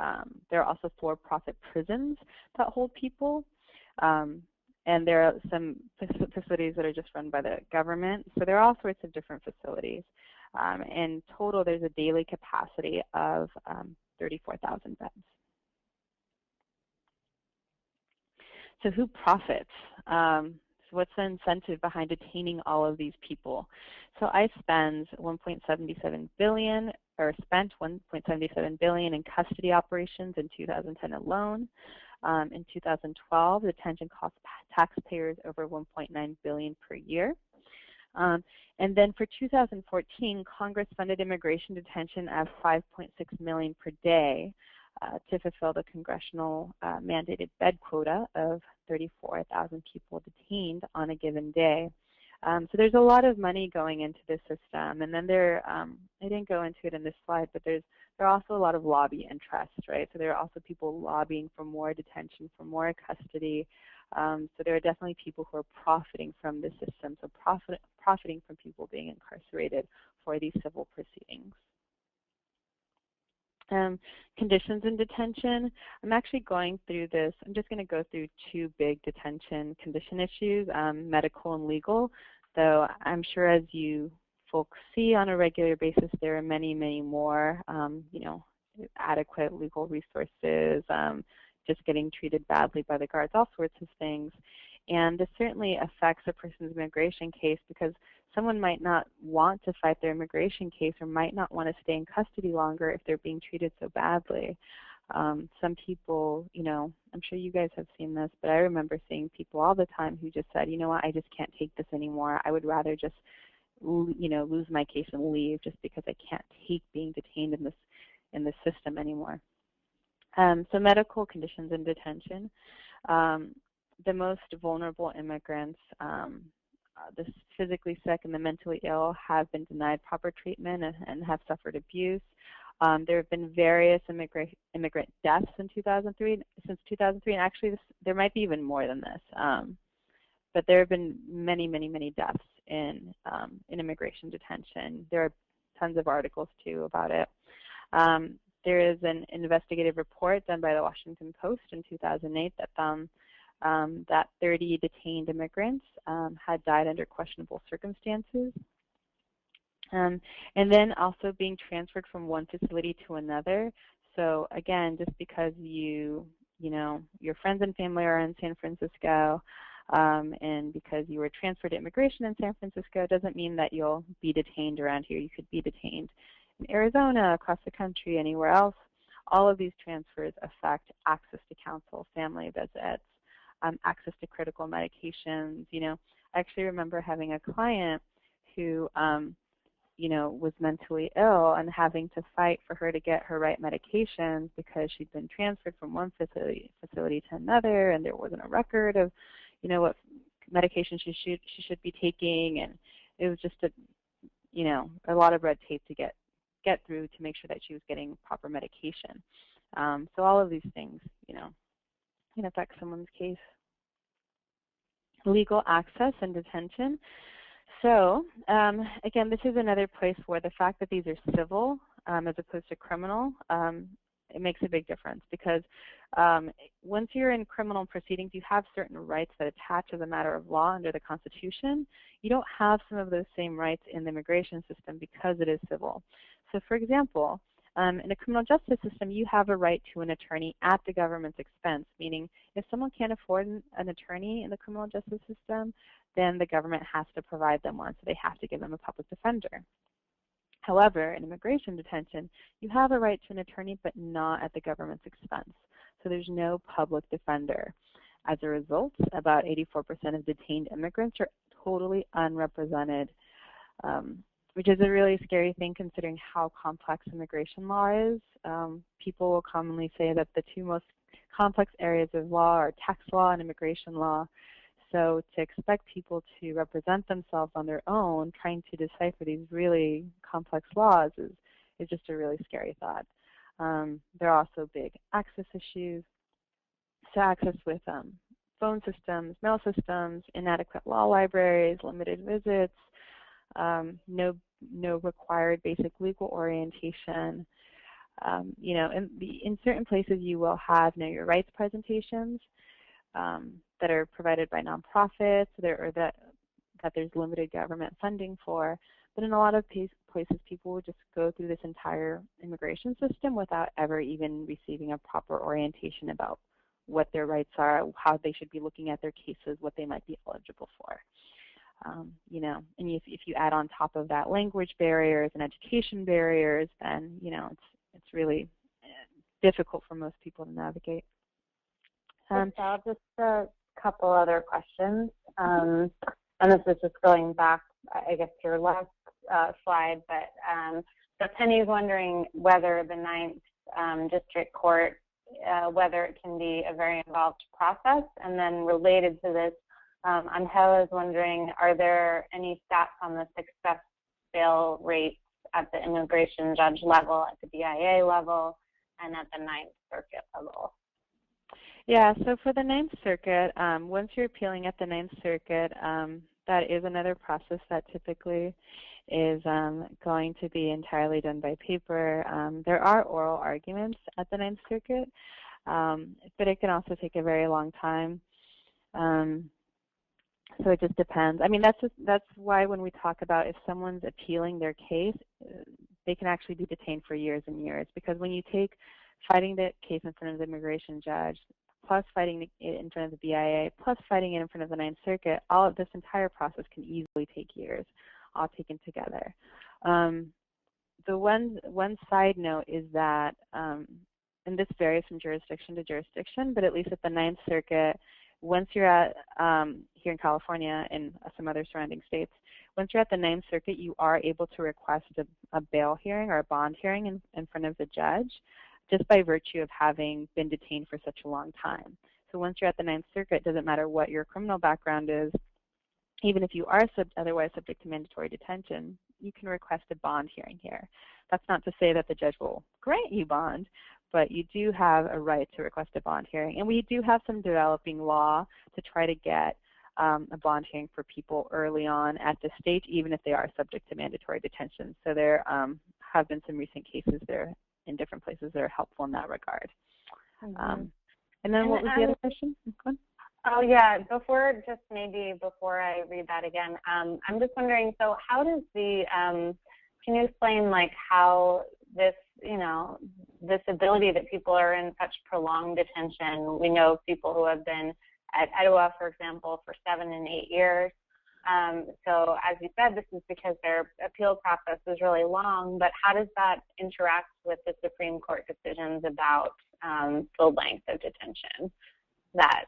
there are also for-profit prisons that hold people. And there are some facilities that are just run by the government. So there are all sorts of different facilities. In total, there's a daily capacity of 34,000 beds. So who profits? So what's the incentive behind detaining all of these people? So ICE spends $1.77 billion, or spent $1.77 billion in custody operations in 2010 alone. In 2012, detention cost taxpayers over $1.9 billion per year. And then for 2014, Congress funded immigration detention at $5.6 million per day to fulfill the congressional mandated bed quota of 34,000 people detained on a given day. So there's a lot of money going into this system. And then I didn't go into it in this slide, but there are also a lot of lobby interests, right? So there are also people lobbying for more detention, for more custody. So there are definitely people who are profiting from this system, so profiting from people being incarcerated for these civil proceedings. Conditions in detention. I'm actually going through this. I'm just going to go through two big detention condition issues, medical and legal. Though I'm sure as you folks see on a regular basis, there are many, many more, you know, adequate legal resources, just getting treated badly by the guards, all sorts of things. And this certainly affects a person's immigration case because someone might not want to fight their immigration case or might not want to stay in custody longer if they're being treated so badly. Some people, you know, I'm sure you guys have seen this, but I remember seeing people all the time who just said, you know what, I just can't take this anymore. I would rather just, you know, lose my case and leave just because I can't take being detained in this system anymore. So medical conditions in detention. The most vulnerable immigrants, the physically sick and the mentally ill, have been denied proper treatment and have suffered abuse. There have been various immigrant deaths in 2003, since 2003, and actually there might be even more than this. But there have been many, many, many deaths in immigration detention. There are tons of articles too about it. There is an investigative report done by the Washington Post in 2008 that found that 30 detained immigrants had died under questionable circumstances. And then also being transferred from one facility to another. So again, just because you know, your friends and family are in San Francisco, and because you were transferred to immigration in San Francisco doesn't mean that you'll be detained around here. You could be detained in Arizona, across the country, anywhere else. All of these transfers affect access to counsel, family visits, access to critical medications. You know, I actually remember having a client who, you know, was mentally ill and having to fight for her to get her right medications because she'd been transferred from one facility to another, and there wasn't a record of, you know, what medication she should be taking, and it was just a lot of red tape to get through to make sure that she was getting proper medication. So all of these things, can affect someone's case. Legal access and detention. So again, this is another place where the fact that these are civil as opposed to criminal, it makes a big difference, because once you're in criminal proceedings, you have certain rights that attach as a matter of law under the Constitution. You don't have some of those same rights in the immigration system because it is civil. So for example, in a criminal justice system, you have a right to an attorney at the government's expense, meaning if someone can't afford an attorney in the criminal justice system, then the government has to provide them one, so they have to give them a public defender. However, in immigration detention, you have a right to an attorney, but not at the government's expense. So there's no public defender. As a result, about 84% of detained immigrants are totally unrepresented, which is a really scary thing considering how complex immigration law is. People will commonly say that the two most complex areas of law are tax law and immigration law. So to expect people to represent themselves on their own, trying to decipher these really complex laws is just a really scary thought. There are also big access issues. So access with phone systems, mail systems, inadequate law libraries, limited visits, no required basic legal orientation. In certain places you will have Know Your Rights presentations that are provided by nonprofits or that there's limited government funding for. But in a lot of places, people will just go through this entire immigration system without ever even receiving a proper orientation about what their rights are, how they should be looking at their cases, what they might be eligible for. And if you add on top of that language barriers and education barriers, then it's really difficult for most people to navigate. Just a couple other questions, and this is just going back, I guess, to your last slide. But so Penny's wondering whether the Ninth District Court, whether it can be a very involved process, and then related to this. Angela is wondering, are there any stats on the success fail rates at the immigration judge level, at the BIA level, and at the Ninth Circuit level? Yeah, so for the Ninth Circuit, once you're appealing at the Ninth Circuit, that is another process that typically is going to be entirely done by paper. There are oral arguments at the Ninth Circuit, but it can also take a very long time. So it just depends. I mean, that's why when we talk about if someone's appealing their case, they can actually be detained for years and years. Because when you take fighting the case in front of the immigration judge, plus fighting it in front of the BIA, plus fighting it in front of the Ninth Circuit, all of this entire process can easily take years, all taken together. The one side note is that, and this varies from jurisdiction to jurisdiction, but at least at the Ninth Circuit, once you're at, here in California and some other surrounding states, once you're at the Ninth Circuit, you are able to request a bail hearing or a bond hearing in front of the judge, just by virtue of having been detained for such a long time. So once you're at the Ninth Circuit, it doesn't matter what your criminal background is, even if you are otherwise subject to mandatory detention, you can request a bond hearing here. That's not to say that the judge will grant you bond, but you do have a right to request a bond hearing. And we do have some developing law to try to get a bond hearing for people early on at this stage, even if they are subject to mandatory detention. So there have been some recent cases there in different places that are helpful in that regard. And then what was the other question? Go on. Oh yeah, before I read that again, I'm just wondering, so how does can you explain like how this ability that people are in such prolonged detention? We know people who have been at Etowah, for example, for 7 and 8 years. So as you said, this is because their appeal process is really long, but how does that interact with the Supreme Court decisions about the length of detention, that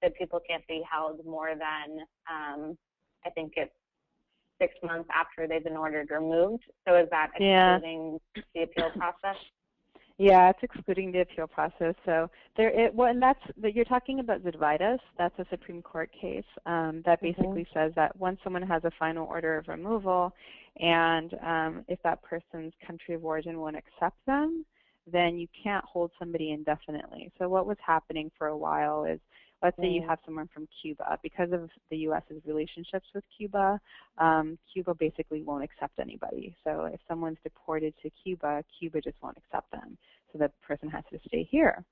that people can't be held more than, I think it's 6 months after they've been ordered removed. So is that excluding the appeal process? Yeah, it's excluding the appeal process. So you're talking about Zidvitas. That's a Supreme Court case that basically says that once someone has a final order of removal, and if that person's country of origin won't accept them, then you can't hold somebody indefinitely. So what was happening for a while is, let's say you have someone from Cuba. Because of the U.S.'s relationships with Cuba, Cuba basically won't accept anybody. So if someone's deported to Cuba, Cuba just won't accept them. So that person has to stay here.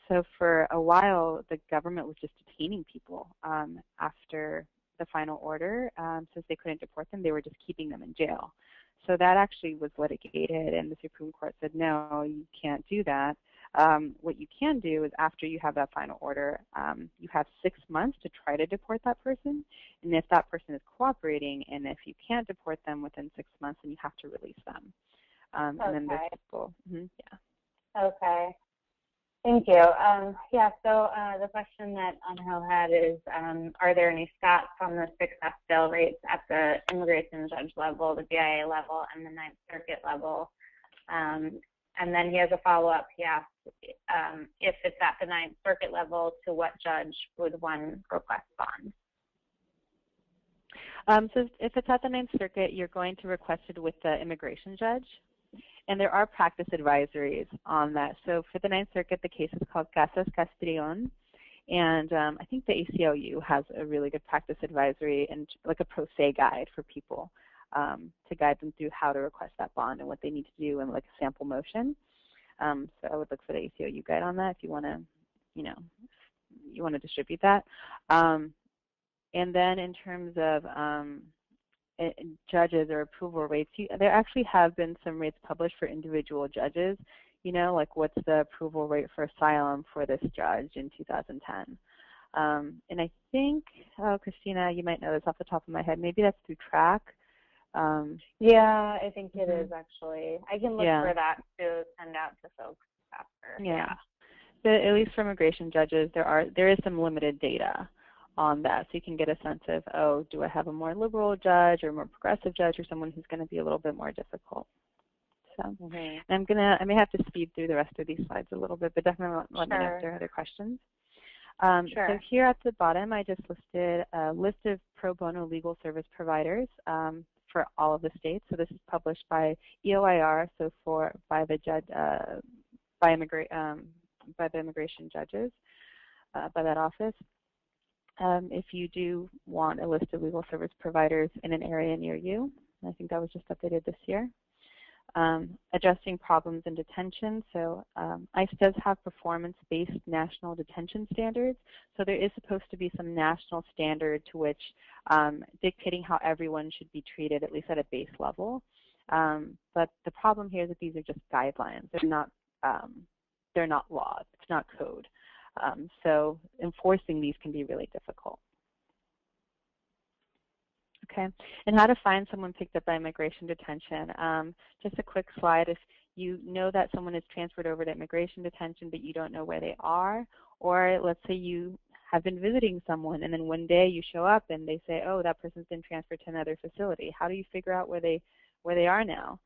So for a while, the government was just detaining people after the final order. Since they couldn't deport them, they were just keeping them in jail. So that actually was litigated, and the Supreme Court said, no, you can't do that. What you can do is after you have that final order, you have 6 months to try to deport that person. And if that person is cooperating, and if you can't deport them within 6 months, then you have to release them. And then there's people. Yeah. Okay. Thank you. Yeah, so the question that Angel had is, are there any stats on the success fail rates at the immigration judge level, the BIA level, and the Ninth Circuit level? And then he has a follow-up. He asks if it's at the Ninth Circuit level, to what judge would one request bond? So if it's at the Ninth Circuit, you're going to request it with the immigration judge. And there are practice advisories on that. So for the Ninth Circuit, the case is called Casas Castrillon. And I think the ACLU has a really good practice advisory and like a pro se guide for people to guide them through how to request that bond and what they need to do in like a sample motion. So I would look for the ACLU guide on that if you want to, you want to distribute that. And then in terms of judges or approval rates, there actually have been some rates published for individual judges, like what's the approval rate for asylum for this judge in 2010. And I think, Christina, you might know this off the top of my head, maybe that's through TRAC. Yeah, I think it is actually. I can look for that to send out to folks after. Yeah. But at least for immigration judges, there is some limited data on that, so you can get a sense of, oh, do I have a more liberal judge or a more progressive judge or someone who's going to be a little bit more difficult? So I may have to speed through the rest of these slides a little bit, but definitely let me know if there are other questions. So here at the bottom, I just listed a list of pro bono legal service providers for all of the states. So this is published by EOIR, so by the immigration judges, by that office. If you do want a list of legal service providers in an area near you, I think that was just updated this year. Addressing problems in detention. So ICE does have performance-based national detention standards. So there is supposed to be some national standard to which dictating how everyone should be treated, at least at a base level. But the problem here is that these are just guidelines. They're not law. It's not code. So enforcing these can be really difficult. Okay, and how to find someone picked up by immigration detention. Just a quick slide. If you know that someone is transferred over to immigration detention but you don't know where they are, or let's say you have been visiting someone and then one day you show up and they say, oh, that person's been transferred to another facility. How do you figure out where they are now?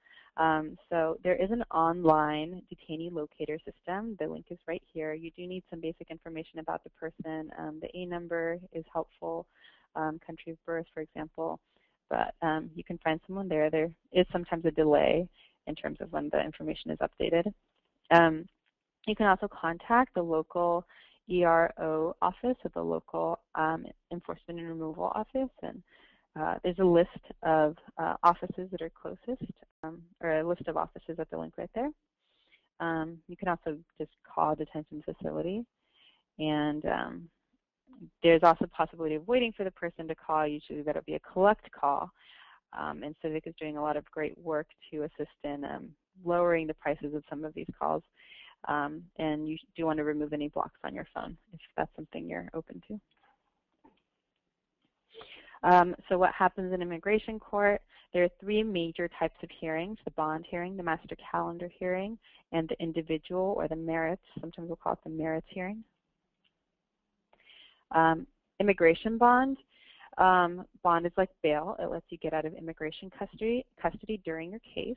So there is an online detainee locator system. The link is right here. You do need some basic information about the person. The A number is helpful, country of birth, for example. But you can find someone there. There is sometimes a delay in terms of when the information is updated. You can also contact the local ERO office or the local enforcement and removal office. And there's a list of offices that are closest, or a list of offices at the link right there. You can also just call a detention facility. And there's also a possibility of waiting for the person to call. Usually that'll be a collect call. And Civic is doing a lot of great work to assist in lowering the prices of some of these calls. And you do want to remove any blocks on your phone if that's something you're open to. So what happens in immigration court? There are three major types of hearings: the bond hearing, the master calendar hearing, and the individual or the merits. Sometimes we'll call it the merits hearing. Immigration bond. Bond is like bail. It lets you get out of immigration custody during your case.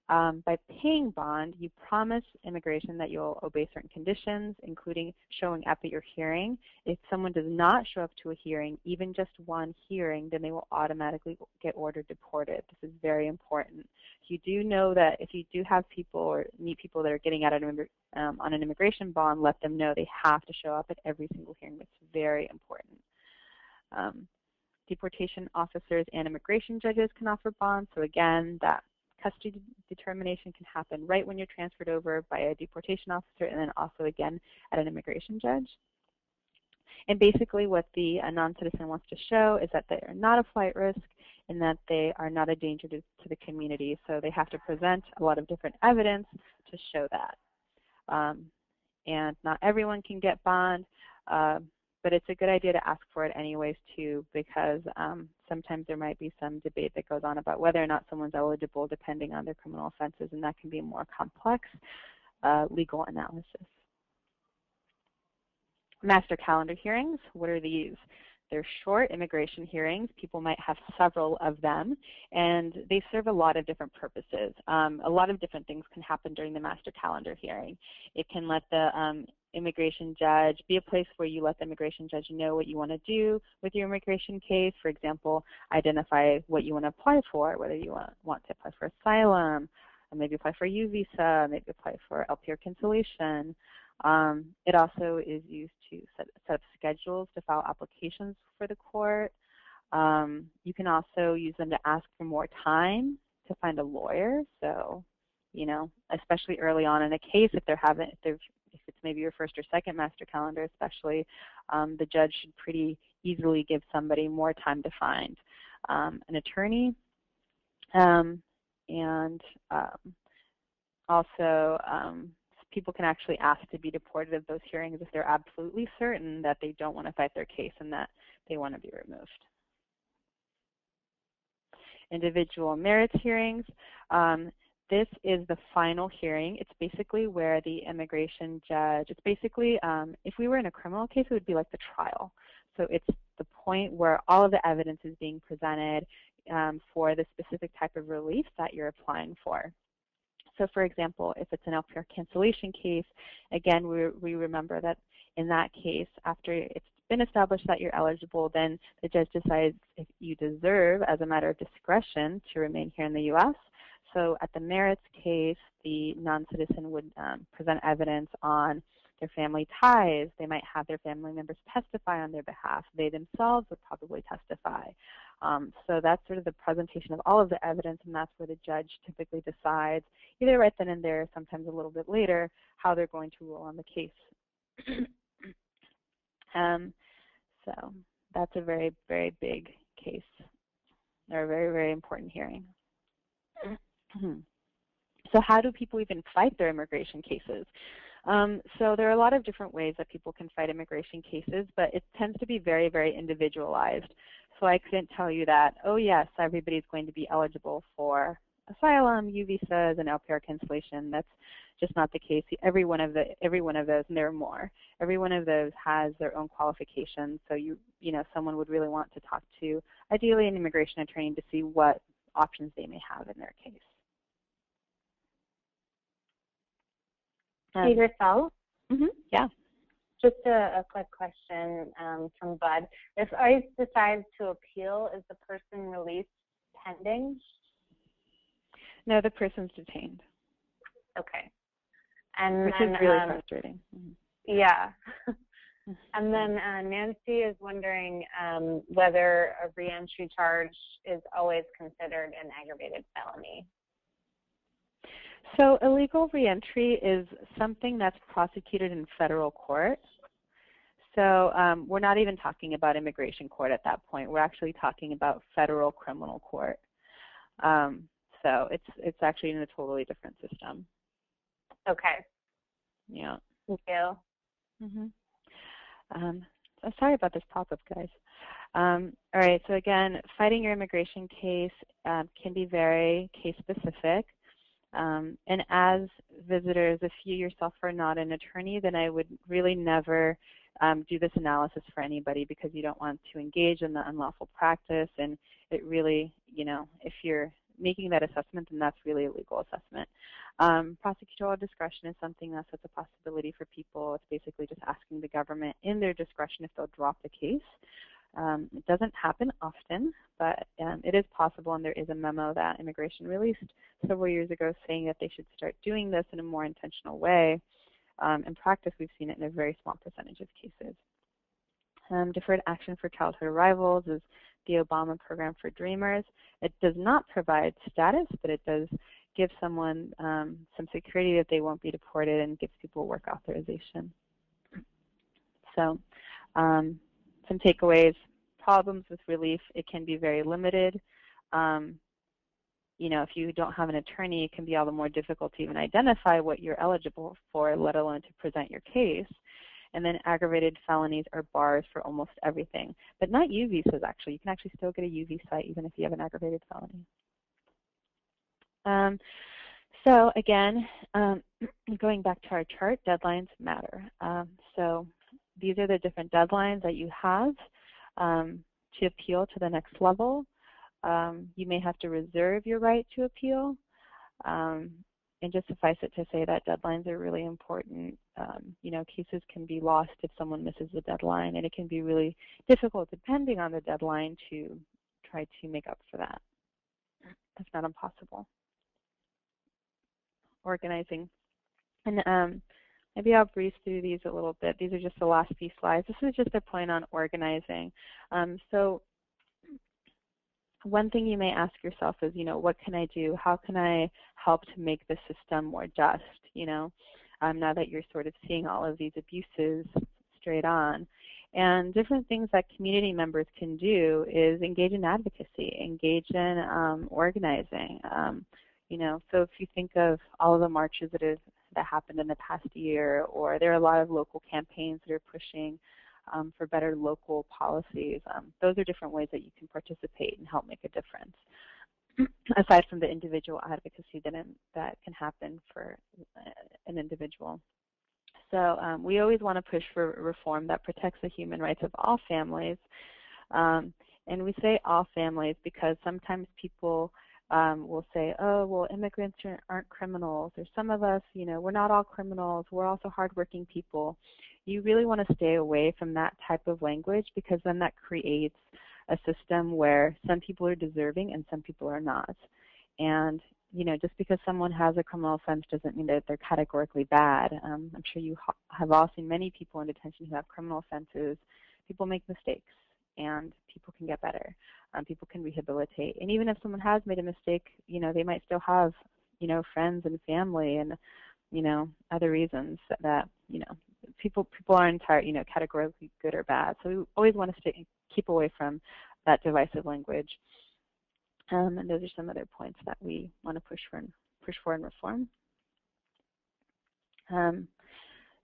By paying bond, you promise immigration that you'll obey certain conditions, including showing up at your hearing. If someone does not show up to a hearing, even just one hearing, then they will automatically get ordered deported. This is very important. you do know that if you do have people or meet people that are getting out on an immigration bond, let them know they have to show up at every single hearing. That's very important. Deportation officers and immigration judges can offer bonds. So again, that custody determination can happen right when you're transferred over by a deportation officer, and then also again at an immigration judge. And basically what the non-citizen wants to show is that they are not a flight risk and that they are not a danger to the community. So they have to present a lot of different evidence to show that. And not everyone can get bond, but it's a good idea to ask for it anyways too, because sometimes there might be some debate that goes on about whether or not someone's eligible depending on their criminal offenses, and that can be a more complex legal analysis. Master calendar hearings, what are these? They're short immigration hearings. People might have several of them, and they serve a lot of different purposes. A lot of different things can happen during the master calendar hearing. It can let the immigration judge be a place where you let the immigration judge know what you want to do with your immigration case. For example, identify what you want to apply for, whether you want to apply for asylum, or maybe apply for a U visa, maybe apply for LPR cancellation. It also is used to set up schedules to file applications for the court. You can also use them to ask for more time to find a lawyer. So, you know, especially early on in a case, if it's maybe your first or second master calendar especially, the judge should pretty easily give somebody more time to find an attorney. Also, people can actually ask to be deported at those hearings if they're absolutely certain that they don't want to fight their case and that they want to be removed. Individual merits hearings. This is the final hearing. It's basically where the immigration judge, it's basically, if we were in a criminal case, it would be like the trial. So it's the point where all of the evidence is being presented for the specific type of relief that you're applying for. So for example, if it's an LPR cancellation case, again, we remember that in that case, after it's been established that you're eligible, then the judge decides if you deserve, as a matter of discretion, to remain here in the U.S. So at the merits case, the non-citizen would present evidence on their family ties. They might have their family members testify on their behalf. They themselves would probably testify. So that's sort of the presentation of all of the evidence, and that's where the judge typically decides, either right then and there, sometimes a little bit later, how they're going to rule on the case. So that's a very, very big case, or a very, very important hearing. So how do people even fight their immigration cases? So there are a lot of different ways that people can fight immigration cases, but it tends to be very, very individualized. So I couldn't tell you that, oh yes, everybody's going to be eligible for asylum, U visas, and LPR cancellation. That's just not the case. Every one of those, and there are more, every one of those has their own qualifications. So you know, someone would really want to talk to, ideally, an immigration attorney to see what options they may have in their case. Hey, Gricel? Yeah. Just a quick question from Bud. If ICE decides to appeal, is the person released pending? No, the person's detained. Okay. Which is really frustrating. Yeah. And then Nancy is wondering whether a reentry charge is always considered an aggravated felony. So illegal reentry is something that's prosecuted in federal court. So we're not even talking about immigration court at that point. We're actually talking about federal criminal court. So it's actually in a totally different system. Okay. Yeah. Thank you. I'm sorry about this pop-up, guys. All right, so again, fighting your immigration case can be very case-specific. And as visitors, if you yourself are not an attorney, then I would really never do this analysis for anybody, because you don't want to engage in the unlawful practice. And it really, you know, if you're making that assessment, then that's really a legal assessment. Prosecutorial discretion is something that's a possibility for people. It's basically just asking the government in their discretion if they'll drop the case. It doesn't happen often, but it is possible, and there is a memo that Immigration released several years ago saying that they should start doing this in a more intentional way. In practice, we've seen it in a very small percentage of cases. Deferred action for childhood arrivals is the Obama program for Dreamers. It does not provide status, but it does give someone some security that they won't be deported and gives people work authorization. So some takeaways: problems with relief, it can be very limited. You know, if you don't have an attorney, it can be all the more difficult to even identify what you're eligible for, let alone to present your case. And then aggravated felonies are bars for almost everything, but not U visas actually. You can actually still get a U visa even if you have an aggravated felony. So again, going back to our chart, deadlines matter. So these are the different deadlines that you have to appeal to the next level. You may have to reserve your right to appeal. And just suffice it to say that deadlines are really important. You know, cases can be lost if someone misses the deadline, and it can be really difficult, depending on the deadline, to try to make up for that. It's not impossible. Organizing. And maybe I'll breeze through these a little bit. These are just the last few slides. This is just a point on organizing. So one thing you may ask yourself is, you know, what can I do? How can I help to make the system more just, you know, now that you're sort of seeing all of these abuses straight on. And different things that community members can do is engage in advocacy, engage in organizing. You know, so if you think of all of the marches that happened in the past year, or there are a lot of local campaigns that are pushing for better local policies. Those are different ways that you can participate and help make a difference, aside from the individual advocacy that can happen for an individual. So we always want to push for reform that protects the human rights of all families. And we say all families because sometimes people will say, oh, well, immigrants aren't criminals, or some of us, you know, we're not all criminals, we're also hardworking people. You really want to stay away from that type of language, because then that creates a system where some people are deserving and some people are not. And, you know, just because someone has a criminal offense doesn't mean that they're categorically bad. I'm sure you have all seen many people in detention who have criminal offenses. People make mistakes, and people can get better. People can rehabilitate. And even if someone has made a mistake, you know, they might still have, you know, friends and family and, you know, other reasons that, you know, people aren't you know, categorically good or bad. So we always want to keep away from that divisive language. And those are some other points that we want to push for in reform.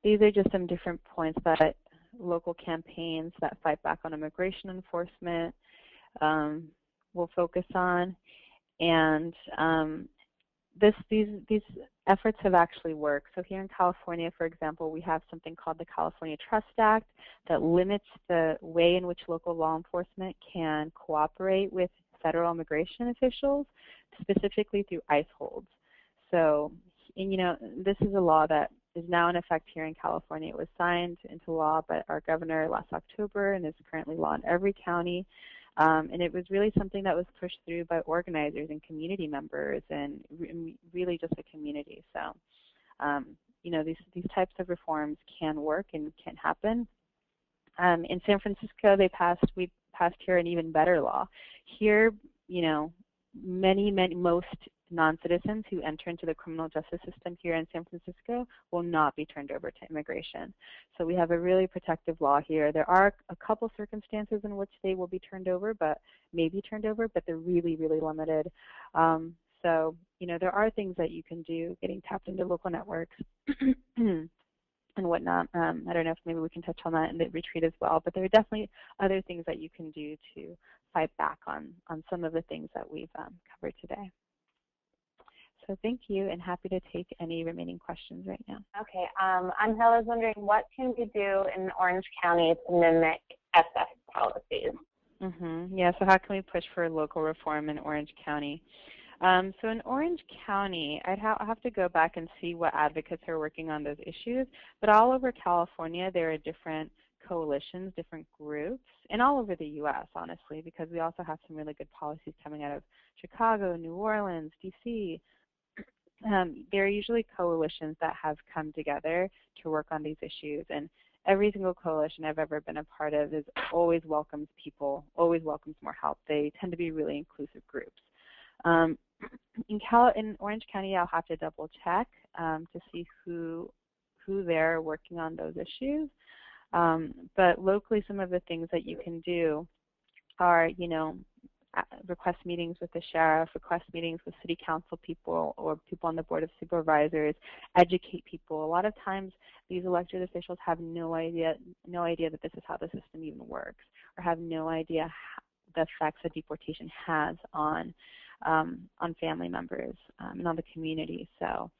These are just some different points that local campaigns that fight back on immigration enforcement will focus on. And these efforts have actually worked. So here in California, for example, we have something called the California Trust Act that limits the way in which local law enforcement can cooperate with federal immigration officials, specifically through ICE holds. So, and, you know, this is a law that is now in effect here in California. It was signed into law by our governor last October and is currently law in every county. And it was really something that was pushed through by organizers and community members, and really just the community. So, you know, these types of reforms can work and can happen. In San Francisco, we passed here an even better law. Here, you know, most non-citizens who enter into the criminal justice system here in San Francisco will not be turned over to immigration. So we have a really protective law here. There are a couple circumstances in which they will be turned over, but they're really, really limited. So, you know, there are things that you can do, getting tapped into local networks and whatnot. I don't know if maybe we can touch on that in the retreat as well, but there are definitely other things that you can do to fight back on some of the things that we've covered today. So thank you, and happy to take any remaining questions right now. Okay, Angel is wondering, what can we do in Orange County to mimic SF policies? Yeah, so how can we push for local reform in Orange County? So in Orange County, I'll have to go back and see what advocates are working on those issues, but all over California there are different coalitions, different groups, and all over the U.S., honestly, because we also have some really good policies coming out of Chicago, New Orleans, D.C. There are usually coalitions that have come together to work on these issues, and every single coalition I've ever been a part of is always welcomes people, always welcomes more help. They tend to be really inclusive groups. In Orange County, I'll have to double check to see who they're working on those issues. But locally, some of the things that you can do are, request meetings with the sheriff, request meetings with city council people or people on the board of supervisors, educate people. A lot of times these elected officials have no idea that this is how the system even works, or have no idea the effects that deportation has on family members and on the community. So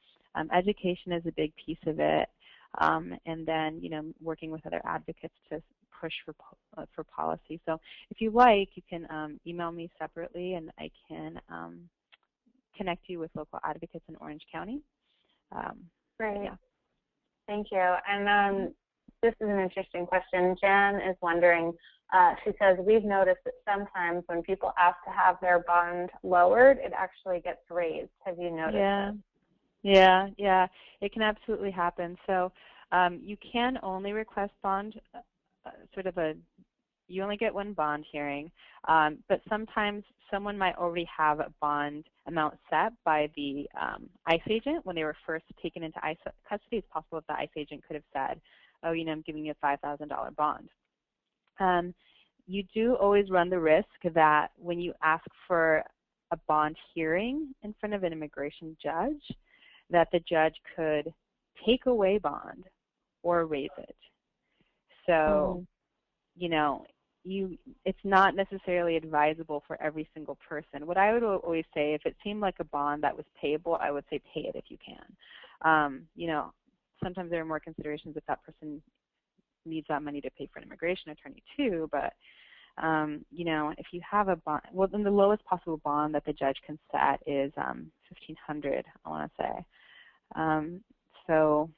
education is a big piece of it. And then, working with other advocates to push for policy. So if you like, you can email me separately, and I can connect you with local advocates in Orange County. Great. Yeah. Thank you. And this is an interesting question. Jan is wondering, she says, we've noticed that sometimes when people ask to have their bond lowered, it actually gets raised. Have you noticed that? Yeah, it can absolutely happen. So you can only request bond, you only get one bond hearing, but sometimes someone might already have a bond amount set by the ICE agent when they were first taken into ICE custody. It's possible that the ICE agent could have said, oh, I'm giving you a $5,000 bond. You do always run the risk that when you ask for a bond hearing in front of an immigration judge, that the judge could take away bond or raise it. So, it's not necessarily advisable for every single person. What I would always say, if it seemed like a bond that was payable, I would say pay it if you can. Sometimes there are more considerations if that person needs that money to pay for an immigration attorney too, but if you have a bond, well, then the lowest possible bond that the judge can set is $1,500, I want to say. So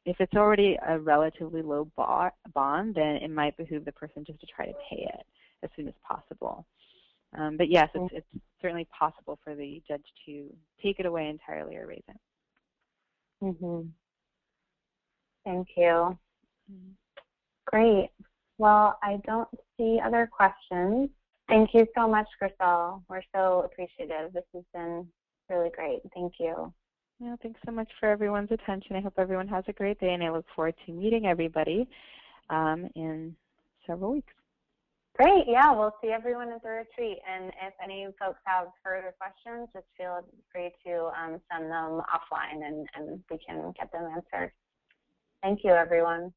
if it's already a relatively low bond, then it might behoove the person just to try to pay it as soon as possible. But yes, it's certainly possible for the judge to take it away entirely or raise it. Mm-hmm. Thank you. Mm-hmm. Great. Well, I don't see other questions. Thank you so much, Grisel. We're so appreciative. This has been really great. Thank you. Yeah, thanks so much for everyone's attention. I hope everyone has a great day, and I look forward to meeting everybody in several weeks. Great. Yeah, we'll see everyone at the retreat. And if any folks have further questions, just feel free to send them offline, and we can get them answered. Thank you, everyone.